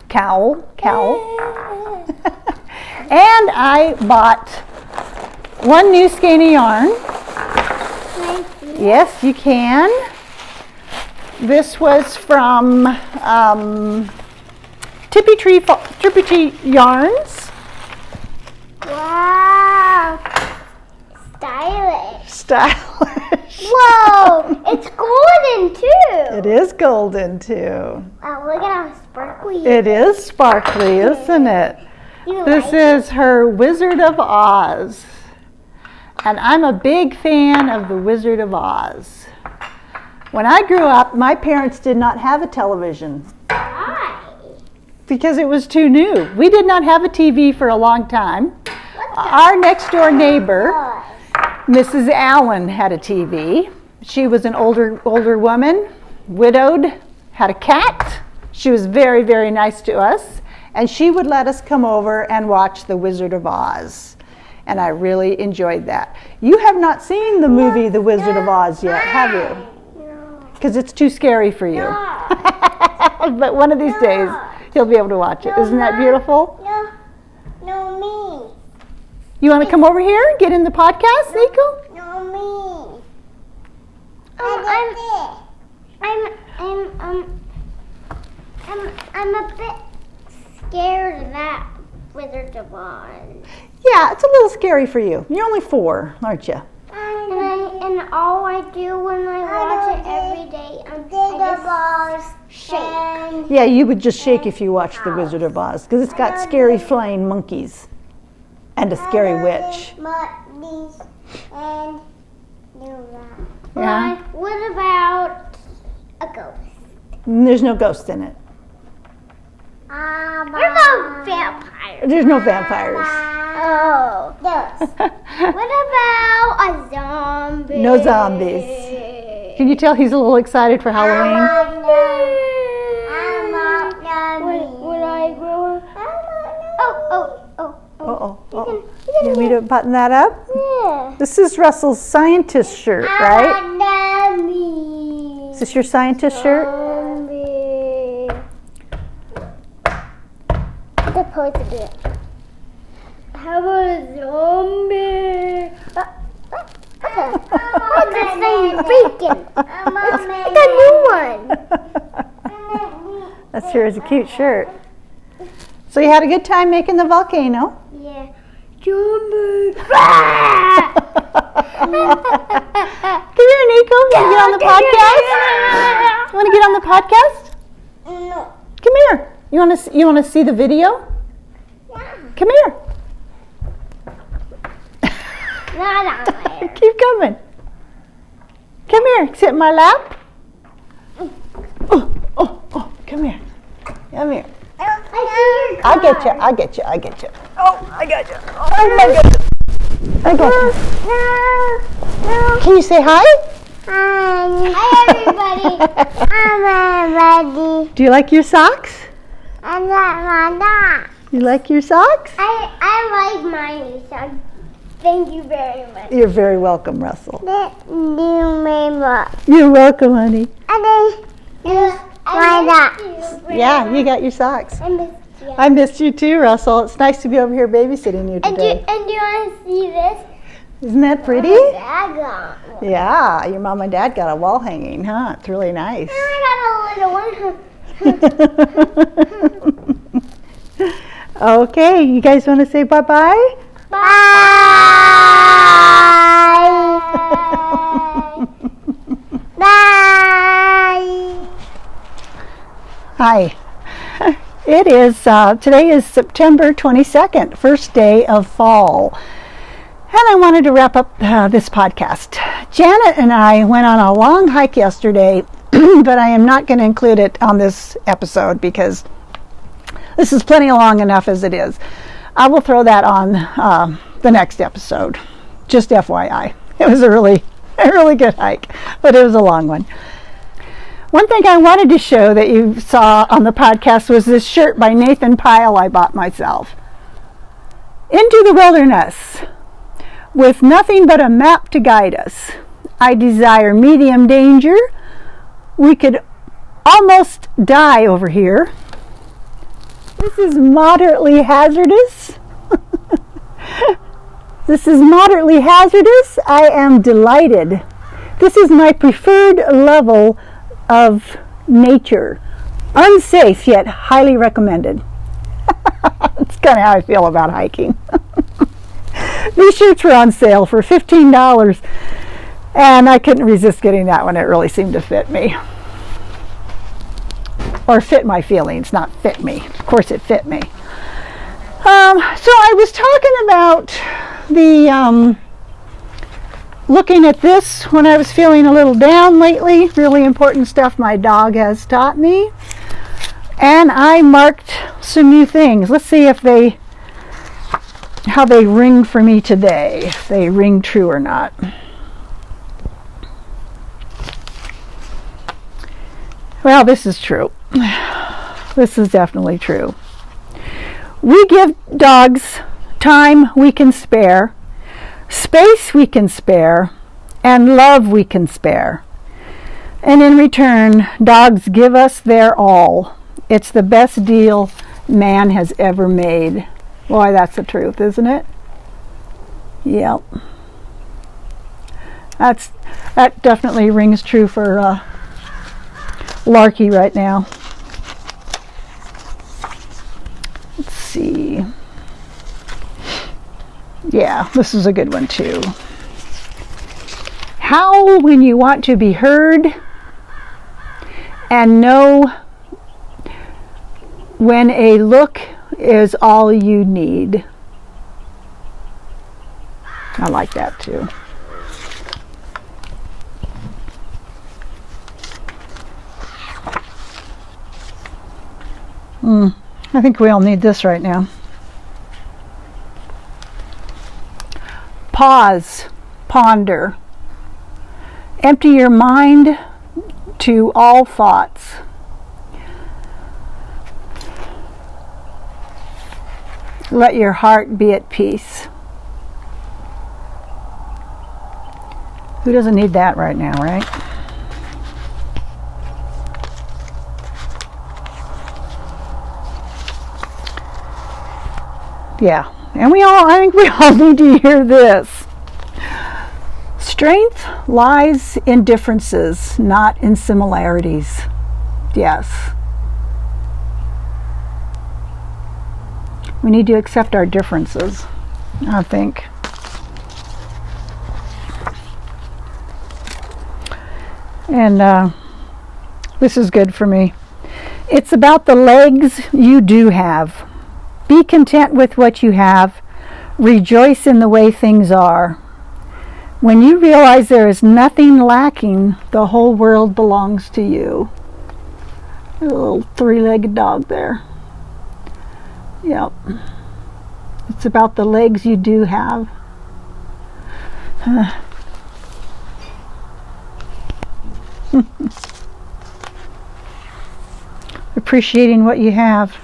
Cowl. And I bought one new skein of yarn. Yes, you can. This was from Tippy Tree Yarns. Wow. Stylish. Stylish. Whoa, it's golden too. It is golden too. Oh, look at how sparkly It is sparkly, isn't it? This is her Wizard of Oz. And I'm a big fan of the Wizard of Oz. When I grew up, my parents did not have a television. Why? Because it was too new. We did not have a TV for a long time. Our next door neighbor, Mrs. Allen, had a TV. She was an older woman, widowed, had a cat. She was very, very nice to us. And she would let us come over and watch The Wizard of Oz. And I really enjoyed that. You have not seen the movie The Wizard of Oz yet, have you? No. Because it's too scary for you. But one of these days, you'll be able to watch it. Isn't that beautiful? No, me. You want to come over here and get in the podcast, Nico? No, me. I'm a bit scared of that Wizard of Oz. Yeah, it's a little scary for you. You're only 4, aren't you? And all I do when I watch it every day, I just shake. Yeah, you would just shake if you watched The Wizard of Oz, because it's got scary flying monkeys and a scary witch. Yeah. What about a ghost? There's no ghost in it. What about vampires? There's no vampires. Oh, those. What about a zombie? No zombies. Can you tell he's a little excited for Halloween? When I grow up. Uh-oh. You want me to button that up? Yeah. This is Russell's scientist shirt, right? Zombie. Is this your scientist shirt? Zombie. Supposed to do it. How about a zombie? What's this thing freaking? It's a new one. That's sure is a cute shirt. So you had a good time making the volcano? Yeah. Zombie. Come here, Nico. You want to get on the podcast? You want to get on the podcast? No. Come here. You want to see the video? Yeah. Come here. Not on there. Keep coming. Come here. Sit in my lap. Oh. Come here. Come here. I get you. Oh, I got you. Oh my goodness. I got you. Can you say hi? Hi, everybody. Hi, everybody. Do you like your socks? I like my dog. You like your socks? I like my new socks. Thank you very much. You're very welcome, Russell. You're You're welcome, honey. my dog. Yeah, you got your socks. I missed you. I missed you too, Russell. It's nice to be over here babysitting you today. And do you want to see this? Isn't that pretty? Dad got one. Yeah, your mom and dad got a wall hanging, huh? It's really nice. I got a little one. Okay, you guys want to say bye-bye? Bye. Bye. Hi. It is, today is September 22nd, first day of fall. And I wanted to wrap up this podcast. Janet and I went on a long hike yesterday, but I am not going to include it on this episode because this is plenty long enough as it is. I will throw that on the next episode. Just FYI. It was a really good hike, but it was a long one. One thing I wanted to show that you saw on the podcast was this shirt by Nathan Pyle I bought myself. Into the wilderness, with nothing but a map to guide us. I desire medium danger. We could almost die over here. This is moderately hazardous. This is moderately hazardous. I am delighted. This is my preferred level of nature. Unsafe, yet highly recommended. That's kind of how I feel about hiking. These shirts were on sale for $15, and I couldn't resist getting that one. It really seemed to fit me. Or fit my feelings, not fit me. Of course it fit me. So I was talking about the looking at this when I was feeling a little down lately. Really important stuff my dog has taught me. And I marked some new things. Let's see if how they ring for me today. If they ring true or not. Well, this is true. This is definitely true. We give dogs time we can spare, space we can spare, and love we can spare. And in return, dogs give us their all. It's the best deal man has ever made. Boy, that's the truth, isn't it? Yep. That definitely rings true for Larky right now. Let's see. Yeah, this is a good one too. Howl when you want to be heard, and know when a look is all you need. I like that too. I think we all need this right now. Pause, ponder. Empty your mind to all thoughts. Let your heart be at peace. Who doesn't need that right now, right? Yeah, and I think we all need to hear this. Strength lies in differences, not in similarities. Yes. We need to accept our differences, I think. And this is good for me. It's about the legs you do have. Be content with what you have. Rejoice in the way things are. When you realize there is nothing lacking, the whole world belongs to you. A little three-legged dog there. Yep. It's about the legs you do have. Appreciating what you have.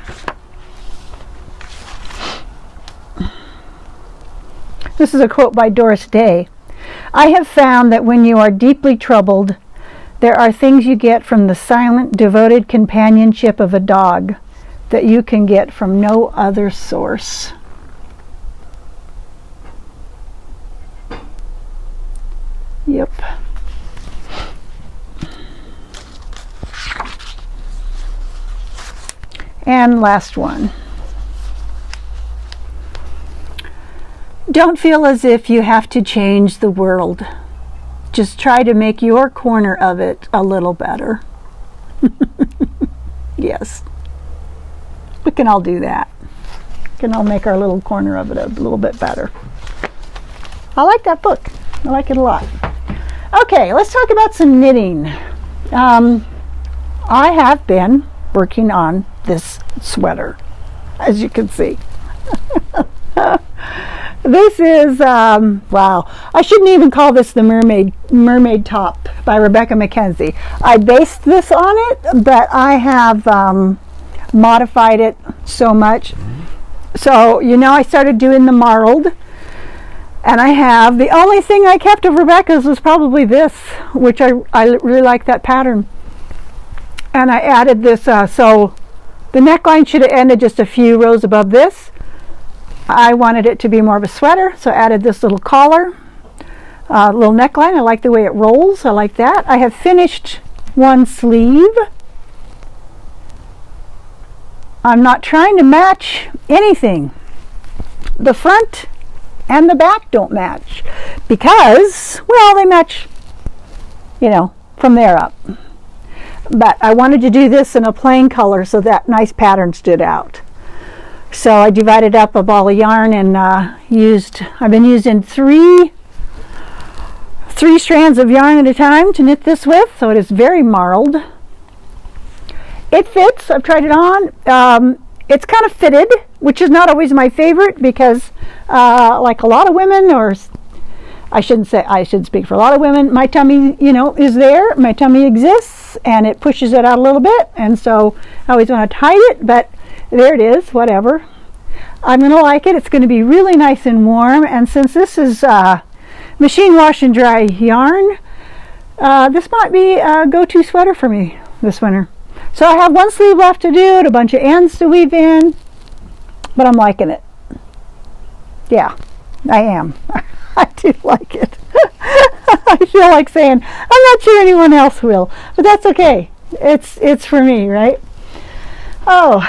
This is a quote by Doris Day. I have found that when you are deeply troubled, there are things you get from the silent, devoted companionship of a dog that you can get from no other source. Yep. And last one. Don't feel as if you have to change the world. Just try to make your corner of it a little better. Yes. We can all do that. We can all make our little corner of it a little bit better. I like that book. I like it a lot. Okay, let's talk about some knitting. I have been working on this sweater, as you can see. This is, wow, I shouldn't even call this the mermaid top by Rebecca McKenzie. I based this on it, but I have modified it so much. So, you know, I started doing the marled, and I have, the only thing I kept of Rebecca's was probably this, which I really like that pattern. And I added this, so the neckline should have ended just a few rows above this. I wanted it to be more of a sweater, so I added this little collar, little neckline. I like the way it rolls. I like that. I have finished one sleeve. I'm not trying to match anything. The front and the back don't match because, well, they match, you know, from there up. But I wanted to do this in a plain color so that nice pattern stood out. So I divided up a ball of yarn and I've been using three strands of yarn at a time to knit this with, so it is very marled. It fits. I've tried it on. It's kind of fitted, which is not always my favorite because like a lot of women, or I shouldn't speak for a lot of women, my tummy, you know, is there. My tummy exists and it pushes it out a little bit, and so I always want to hide it, but there it is, whatever. I'm going to like it. It's going to be really nice and warm, and since this is machine wash and dry yarn, this might be a go-to sweater for me this winter. So I have one sleeve left to do and a bunch of ends to weave in, but I'm liking it. Yeah, I am. I do like it. I feel like saying, I'm not sure anyone else will, but that's okay. It's for me, right? Oh,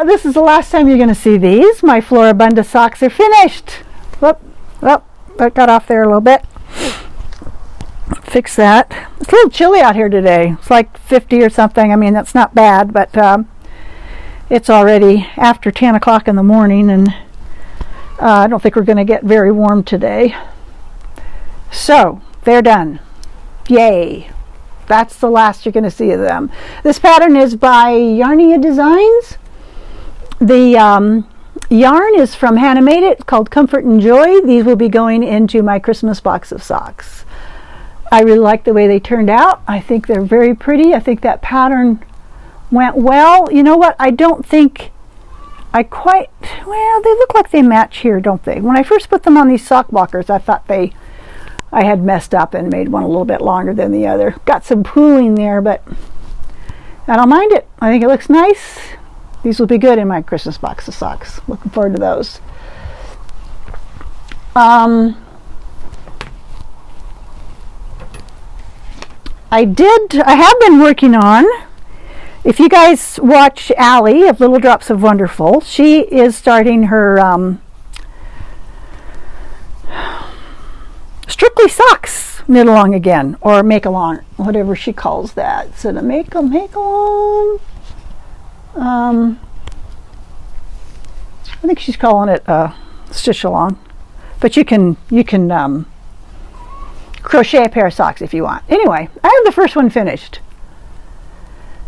this is the last time you're going to see these. My Floribunda socks are finished. Whoop, that got off there a little bit. Fix that. It's a little chilly out here today. It's like 50 or something. I mean, that's not bad, but it's already after 10 o'clock in the morning, and I don't think we're going to get very warm today. So, they're done. Yay. That's the last you're going to see of them. This pattern is by Yarnia Designs. The yarn is from Hannah Made It. It's called Comfort and Joy. These will be going into my Christmas box of socks. I really like the way they turned out. I think they're very pretty. I think that pattern went well. You know what? I don't think they look like they match here, don't they? When I first put them on these sock blockers, I thought I had messed up and made one a little bit longer than the other. Got some pooling there, but I don't mind it. I think it looks nice. These will be good in my Christmas box of socks. Looking forward to those. I have been working on, if you guys watch Allie of Little Drops of Wonderful, she is starting her Strictly Socks knit along again, or make along, whatever she calls that. Is it a make along? I think she's calling it a stitch along, but you can crochet a pair of socks if you want. Anyway, I have the first one finished,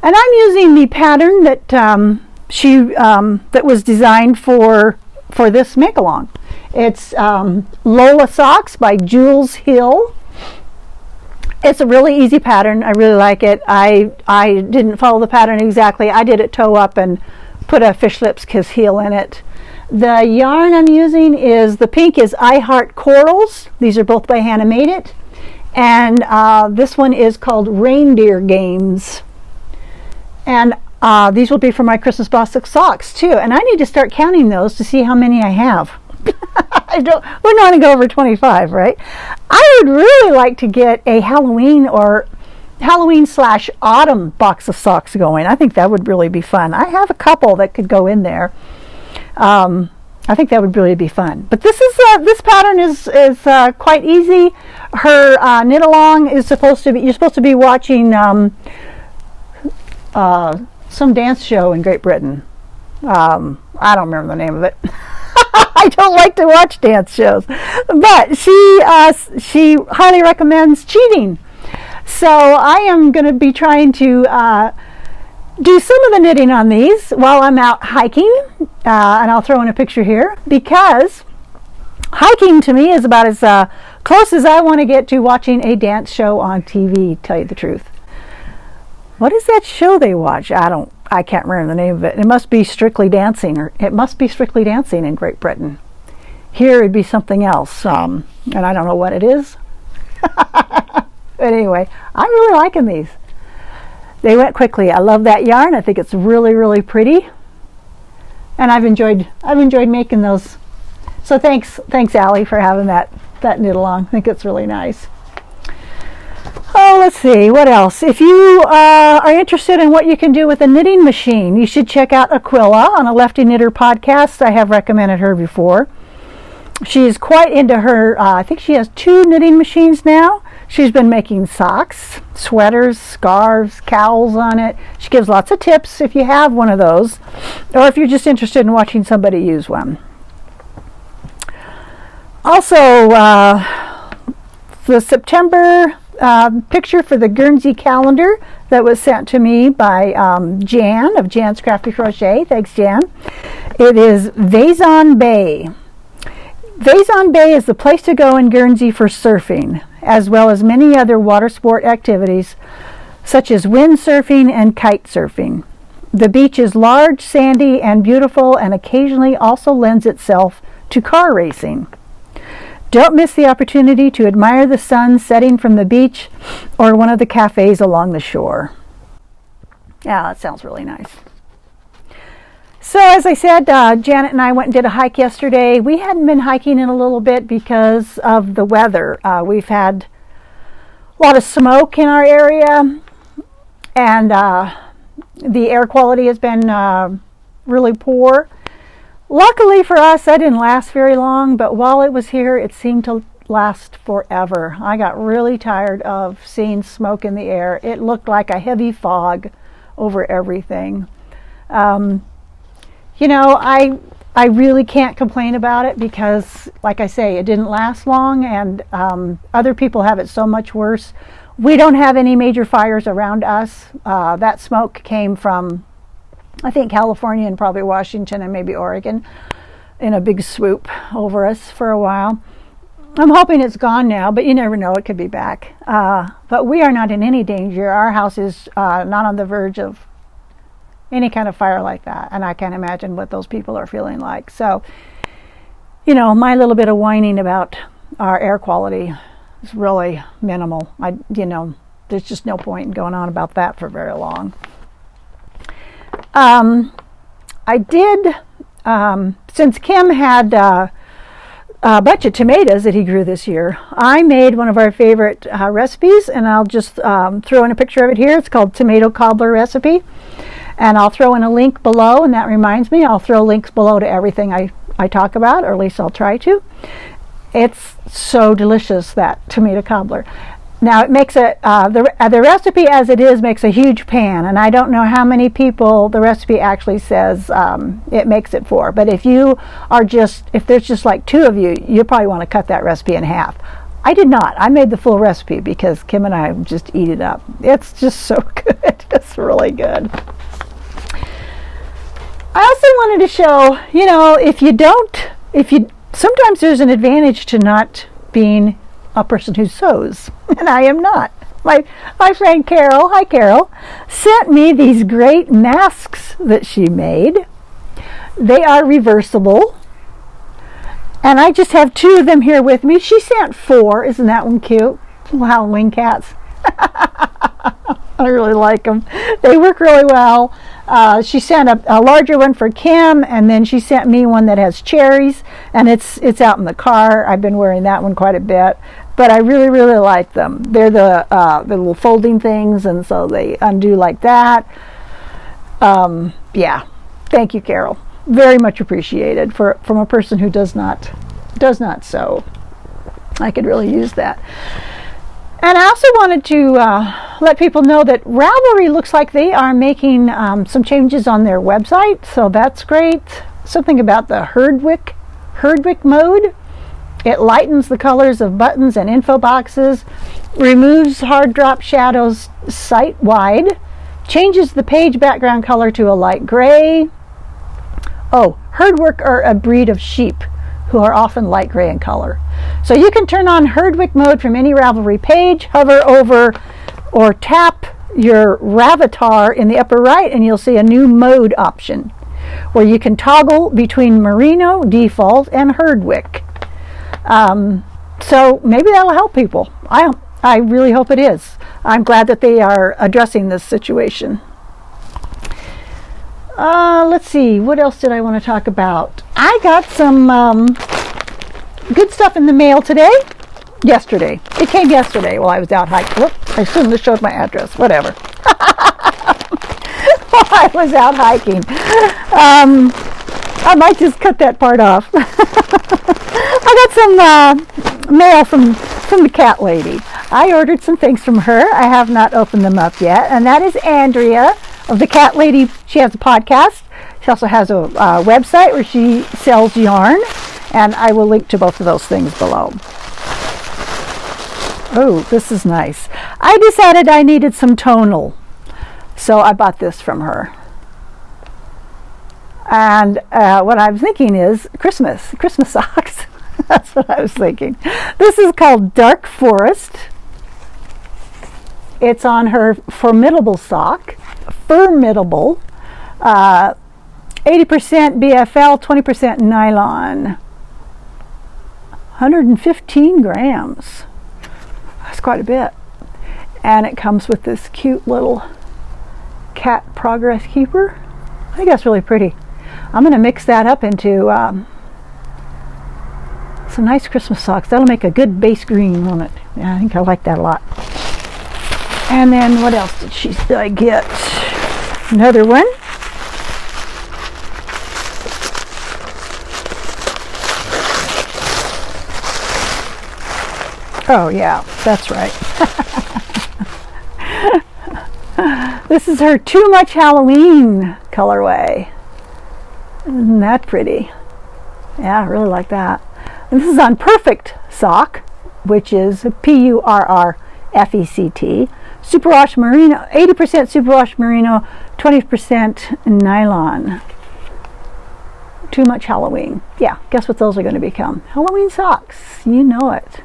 and I'm using the pattern that that was designed for this make along. It's Lola Socks by Jules Hill, It's a really easy pattern. I really like it. I didn't follow the pattern exactly. I did it toe up and put a fish lips kiss heel in it. The yarn I'm using is, the pink is I Heart Corals. These are both by Hannah Made It. And this one is called Reindeer Games. And these will be for my Christmas box of socks too. And I need to start counting those to see how many I have. We're not going to go over 25, right? I would really like to get a Halloween / autumn box of socks going. I think that would really be fun. I have a couple that could go in there. I think that would really be fun. But this pattern is quite easy. Her knit along is you're supposed to be watching some dance show in Great Britain. I don't remember the name of it. I don't like to watch dance shows, but she highly recommends cheating. So I am going to be trying to do some of the knitting on these while I'm out hiking, and I'll throw in a picture here, because hiking to me is about as close as I want to get to watching a dance show on TV, tell you the truth. What is that show they watch? I can't remember the name of it. It must be Strictly Dancing, or it must be Strictly Dancing in Great Britain. Here it'd be something else, and I don't know what it is. But anyway, I'm really liking these. They went quickly. I love that yarn. I think it's really, really pretty, and I've enjoyed making those. So thanks, Allie, for having that knit along. I think it's really nice. Oh, let's see, what else? If you are interested in what you can do with a knitting machine, you should check out Aquila on a Lefty Knitter podcast. I have recommended her before. She's quite into her, I think she has 2 knitting machines now. She's been making socks, sweaters, scarves, cowls on it. She gives lots of tips if you have one of those, or if you're just interested in watching somebody use one. Also, the September picture for the Guernsey calendar that was sent to me by Jan of Jan's Crafty Crochet. Thanks, Jan. It is Vaison Bay. Vaison Bay is the place to go in Guernsey for surfing, as well as many other water sport activities such as windsurfing and kite surfing. The beach is large, sandy, and beautiful, and occasionally also lends itself to car racing. Don't miss the opportunity to admire the sun setting from the beach or one of the cafes along the shore. Yeah, that sounds really nice. So as I said, Janet and I went and did a hike yesterday. We hadn't been hiking in a little bit because of the weather. We've had a lot of smoke in our area, and the air quality has been really poor. Luckily for us, that didn't last very long, but while it was here, it seemed to last forever. I got really tired of seeing smoke in the air. It looked like a heavy fog over everything. You know, I really can't complain about it because, like I say, it didn't last long, and other people have it so much worse. We don't have any major fires around us. That smoke came from, I think, California and probably Washington and maybe Oregon in a big swoop over us for a while. I'm hoping it's gone now, but you never know, it could be back. But we are not in any danger. Our house is not on the verge of any kind of fire like that, and I can't imagine what those people are feeling like. So, you know, my little bit of whining about our air quality is really minimal. There's just no point in going on about that for very long. I did, since Kim had a bunch of tomatoes that he grew this year, I made one of our favorite recipes, and I'll just throw in a picture of it here. It's called Tomato Cobbler Recipe, and I'll throw in a link below, and that reminds me, I'll throw links below to everything I talk about, or at least I'll try to. It's so delicious, that tomato cobbler. Now it makes the recipe as it is makes a huge pan, and I don't know how many people the recipe actually says it makes it for. But if there's just like 2 of you, you probably want to cut that recipe in half. I did not. I made the full recipe because Kim and I just eat it up. It's just so good. It's really good. I also wanted to show, sometimes there's an advantage to not being a person who sews, and I am not. my friend Carol, hi Carol, sent me these great masks that she made. They are reversible. And I just have 2 of them here with me. She sent 4. Isn't that one cute? Little Halloween cats. I really like them. They work really well. She sent a larger one for Kim, and then she sent me one that has cherries, and it's out in the car. I've been wearing that one quite a bit, but I really, really like them. They're the little folding things, and so they undo like that. Yeah, thank you, Carol. Very much appreciated from a person who does not sew. I could really use that. And I also wanted to let people know that Ravelry looks like they are making some changes on their website, so that's great. Something about the Herdwick mode. It lightens the colors of buttons and info boxes, removes hard drop shadows site-wide, changes the page background color to a light gray. Oh, Herdwick are a breed of sheep who are often light gray in color. So you can turn on Herdwick mode from any Ravelry page, hover over or tap your Ravatar in the upper right, and you'll see a new mode option where you can toggle between Merino, Default, and Herdwick. So maybe that'll help people. I really hope it is. I'm glad that they are addressing this situation. Let's see, what else did I want to talk about? I got some good stuff in the mail yesterday. It came yesterday while I was out hiking. Whoop, I shouldn't have showed my address, whatever. While I was out hiking. I might just cut that part off. I got some mail from the cat lady. I ordered some things from her. I have not opened them up yet, and that is Andrea of the Cat Lady. She has a podcast. She also has a website where she sells yarn, and I will link to both of those things below. Oh, this is nice. I decided I needed some tonal, so I bought this from her. And what I'm thinking is Christmas socks. That's what I was thinking. This is called Dark Forest. It's on her Formidable sock. Formidable. 80% BFL, 20% nylon. 115 grams. That's quite a bit. And it comes with this cute little cat progress keeper. I think that's really pretty. I'm going to mix that up into some nice Christmas socks. That'll make a good base green, won't it? Yeah, I think I like that a lot. And then what else did I get? Another one. Oh yeah, that's right. This is her Too Much Halloween colorway. Isn't that pretty? Yeah, I really like that. And this is on Perfect Sock, which is PURRFECT. Superwash merino, 80% superwash merino, 20% nylon. Too Much Halloween. Yeah, guess what those are going to become? Halloween socks. You know it.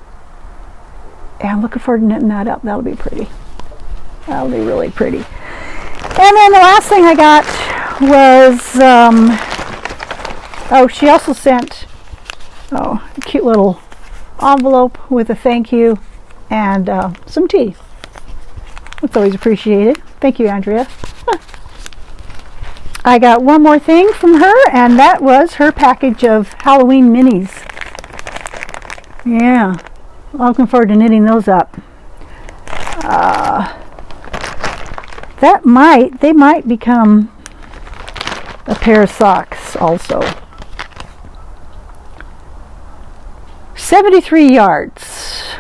Yeah, I'm looking forward to knitting that up. That'll be pretty. That'll be really pretty. And then the last thing I got was, she also sent, a cute little envelope with a thank you and some tea. That's always appreciated. Thank you, Andrea. I got one more thing from her, and that was her package of Halloween minis. Yeah, looking forward to knitting those up. They might become a pair of socks also. 73 yards,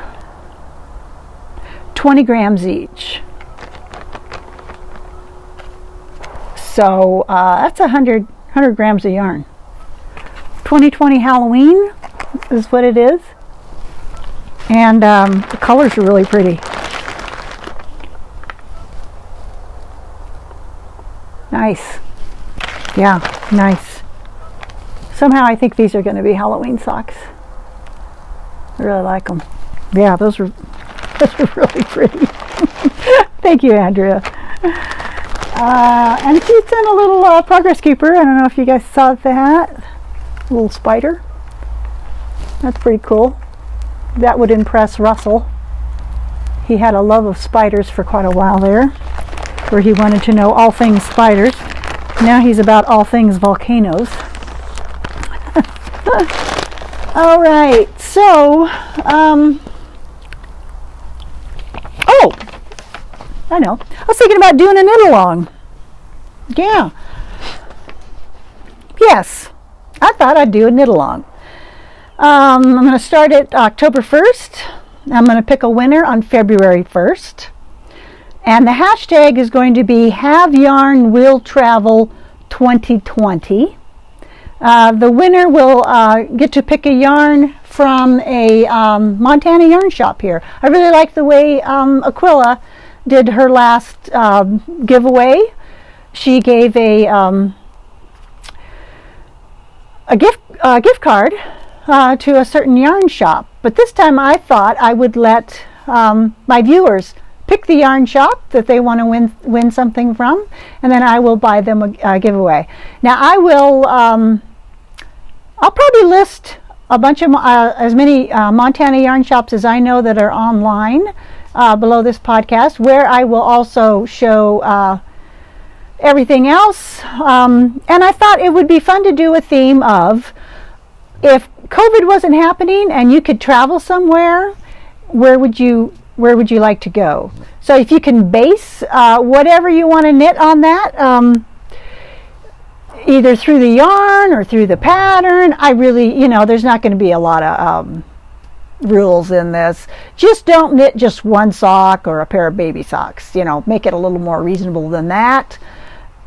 20 grams each. So that's 100 grams of yarn. 2020 Halloween is what it is. And the colors are really pretty. Nice. Yeah, nice. Somehow I think these are going to be Halloween socks. I really like them. Yeah, those are really pretty. Thank you, Andrea. And she's in a little progress keeper. I don't know if you guys saw that. A little spider. That's pretty cool. That would impress Russell. He had a love of spiders for quite a while there, where he wanted to know all things spiders. Now he's about all things volcanoes. All right, so, oh, I know. I was thinking about doing a knit-along. Yeah. Yes, I thought I'd do a knit-along. I'm going to start it October 1st. I'm going to pick a winner on February 1st. And the hashtag is going to be Have Yarn Will Travel 2020. The winner will get to pick a yarn from a Montana yarn shop here. I really like the way Aquila did her last giveaway. She gave a gift card to a certain yarn shop. But this time I thought I would let my viewers pick the yarn shop that they want to win something from, and then I will buy them a giveaway. Now I will, I'll probably list a bunch of as many Montana yarn shops as I know that are online below this podcast, where I will also show everything else. And I thought it would be fun to do a theme of, if COVID wasn't happening and you could travel somewhere, where would you like to go? So if you can base whatever you want to knit on that, either through the yarn or through the pattern, I really, there's not going to be a lot of rules in this. Just don't knit just one sock or a pair of baby socks. Make it a little more reasonable than that.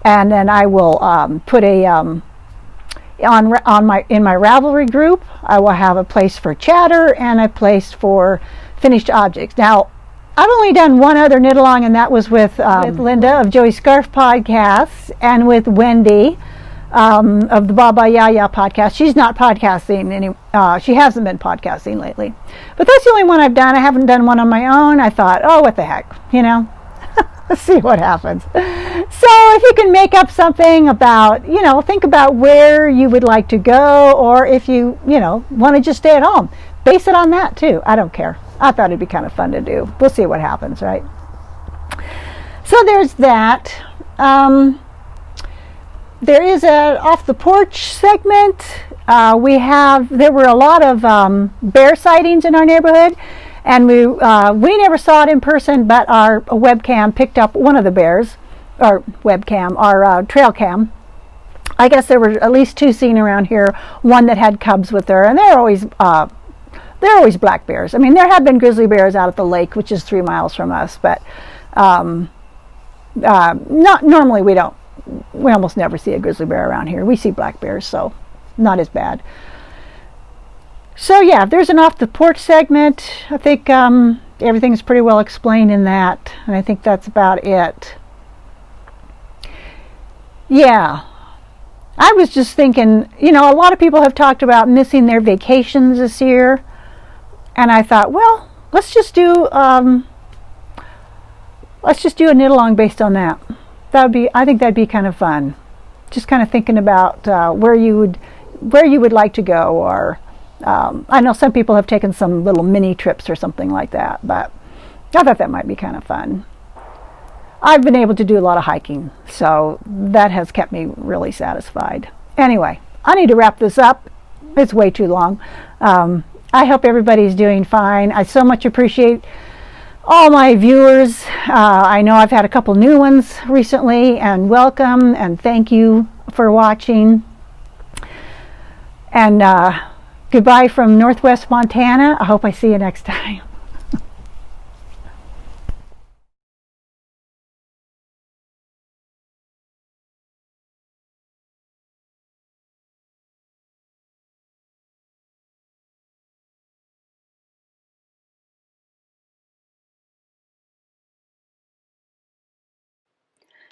And then I will put a in my Ravelry group, I will have a place for chatter and a place for finished objects. Now, I've only done one other knit along, and that was with Linda of Joey Scarf Podcasts, and with Wendy of the Baba Yaya podcast. She's not podcasting she hasn't been podcasting lately, but that's the only one I've done. I haven't done one on my own. I thought, oh, what the heck, let's see what happens. So if you can make up something about, think about where you would like to go, or if you, want to just stay at home, base it on that too. I don't care. I thought it'd be kind of fun to do. We'll see what happens, right? So there's that. There is an off the porch segment. There were a lot of bear sightings in our neighborhood. And we never saw it in person, but our webcam picked up one of the bears, our trail cam. I guess there were at least two seen around here. One that had cubs with her, and they're always black bears. I mean, there have been grizzly bears out at the lake, which is 3 miles from us, but not normally. We almost never see a grizzly bear around here. We see black bears, so not as bad. So yeah, there's an off the porch segment. I think everything's pretty well explained in that, and I think that's about it. Yeah, I was just thinking, a lot of people have talked about missing their vacations this year, and I thought, well, let's just do a knit along based on that. I think that'd be kind of fun. Just kind of thinking about where you would like to go, or I know some people have taken some little mini trips or something like that, but I thought that might be kind of fun. I've been able to do a lot of hiking, so that has kept me really satisfied. Anyway, I need to wrap this up. It's way too long. I hope everybody's doing fine. I so much appreciate all my viewers. I know I've had a couple new ones recently, and welcome and thank you for watching. And goodbye from Northwest Montana. I hope I see you next time.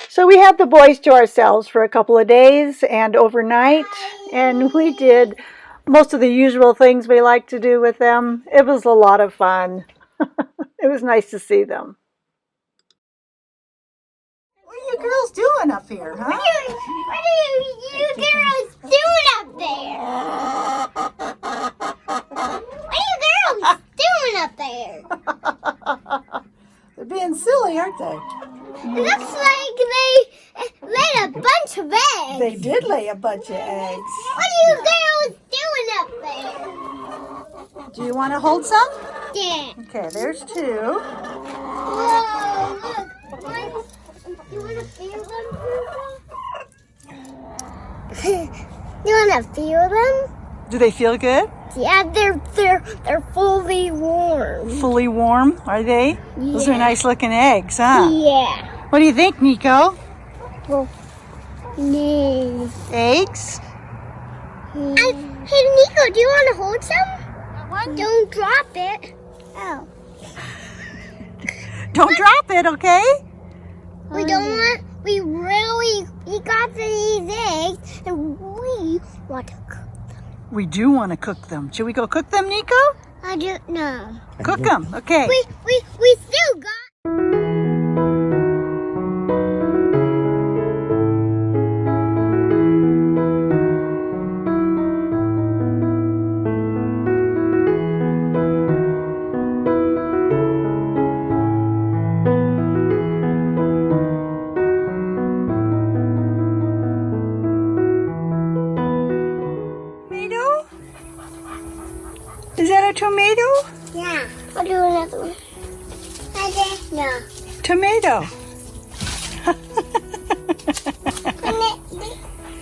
So we had the boys to ourselves for a couple of days and overnight, and we did most of the usual things we like to do with them. It was a lot of fun. It was nice to see them. girls doing up here, huh? What are you girls doing up there? What are you girls doing up there? They're being silly, aren't they? It looks like they laid a bunch of eggs. They did lay a bunch of eggs. What are you girls doing up there? Do you want to hold some? Yeah. Okay, there's 2. Whoa, look. You want to feel them? You want to feel them? Do they feel good? Yeah, they're fully warm. Fully warm, are they? Yeah. Those are nice looking eggs, huh? Yeah. What do you think, Nico? Well, no. Eggs? Hey, Nico, do you want to hold some? Don't drop it. Oh. Don't drop it, okay? We got these eggs and we want to cook. We do want to cook them. Should we go cook them, Nico? I don't know. Cook them, okay. We still got. Meadow? Is that a tomato? Yeah. I'll do another one. No. Tomato.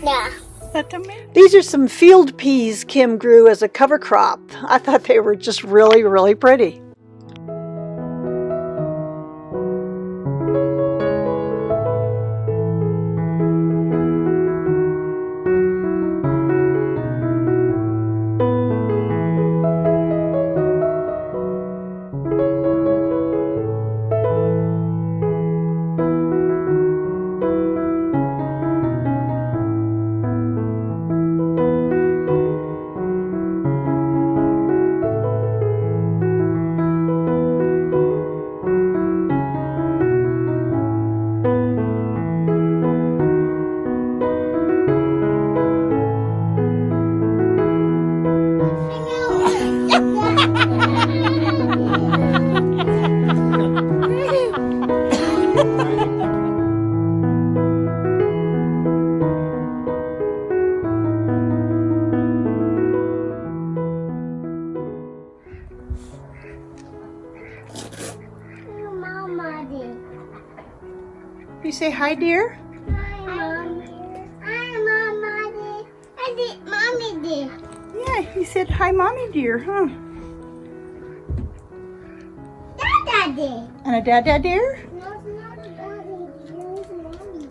No. A tomato. These are some field peas Kim grew as a cover crop. I thought they were just really, really pretty. You say hi, dear? Hi, Mom. Hi, Mama. I did Mommy dear. Yeah, he said hi, Mommy dear, huh? Dada dear. And a dad dear? No, it's not a daddy. It's Mommy.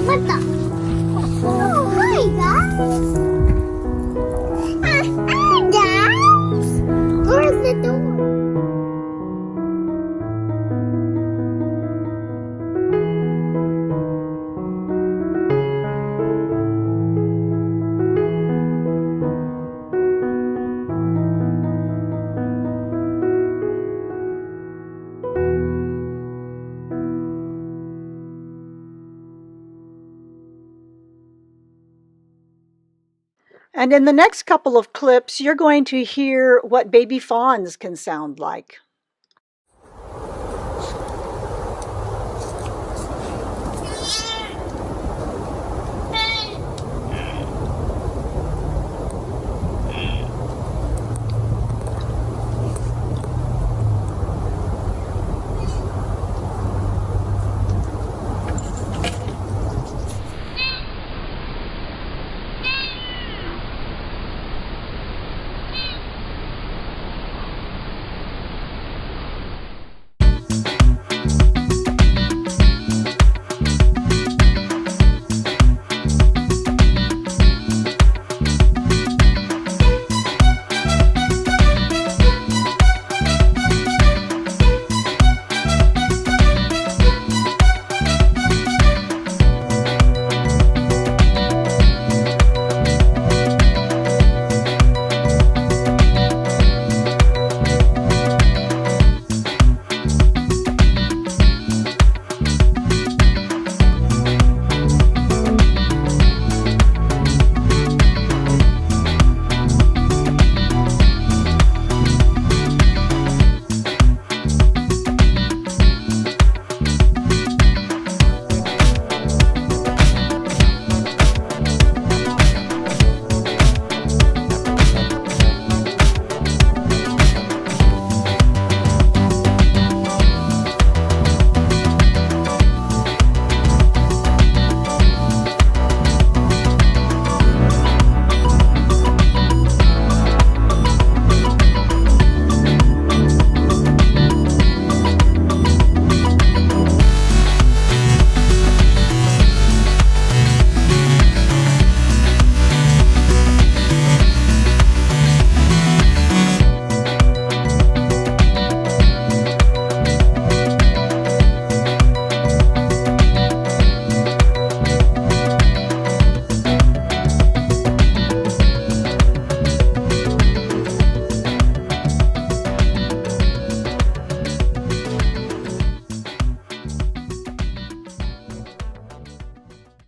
What the? Oh, hi, guys. Hi, guys. Where's the door? And in the next couple of clips, you're going to hear what baby fawns can sound like.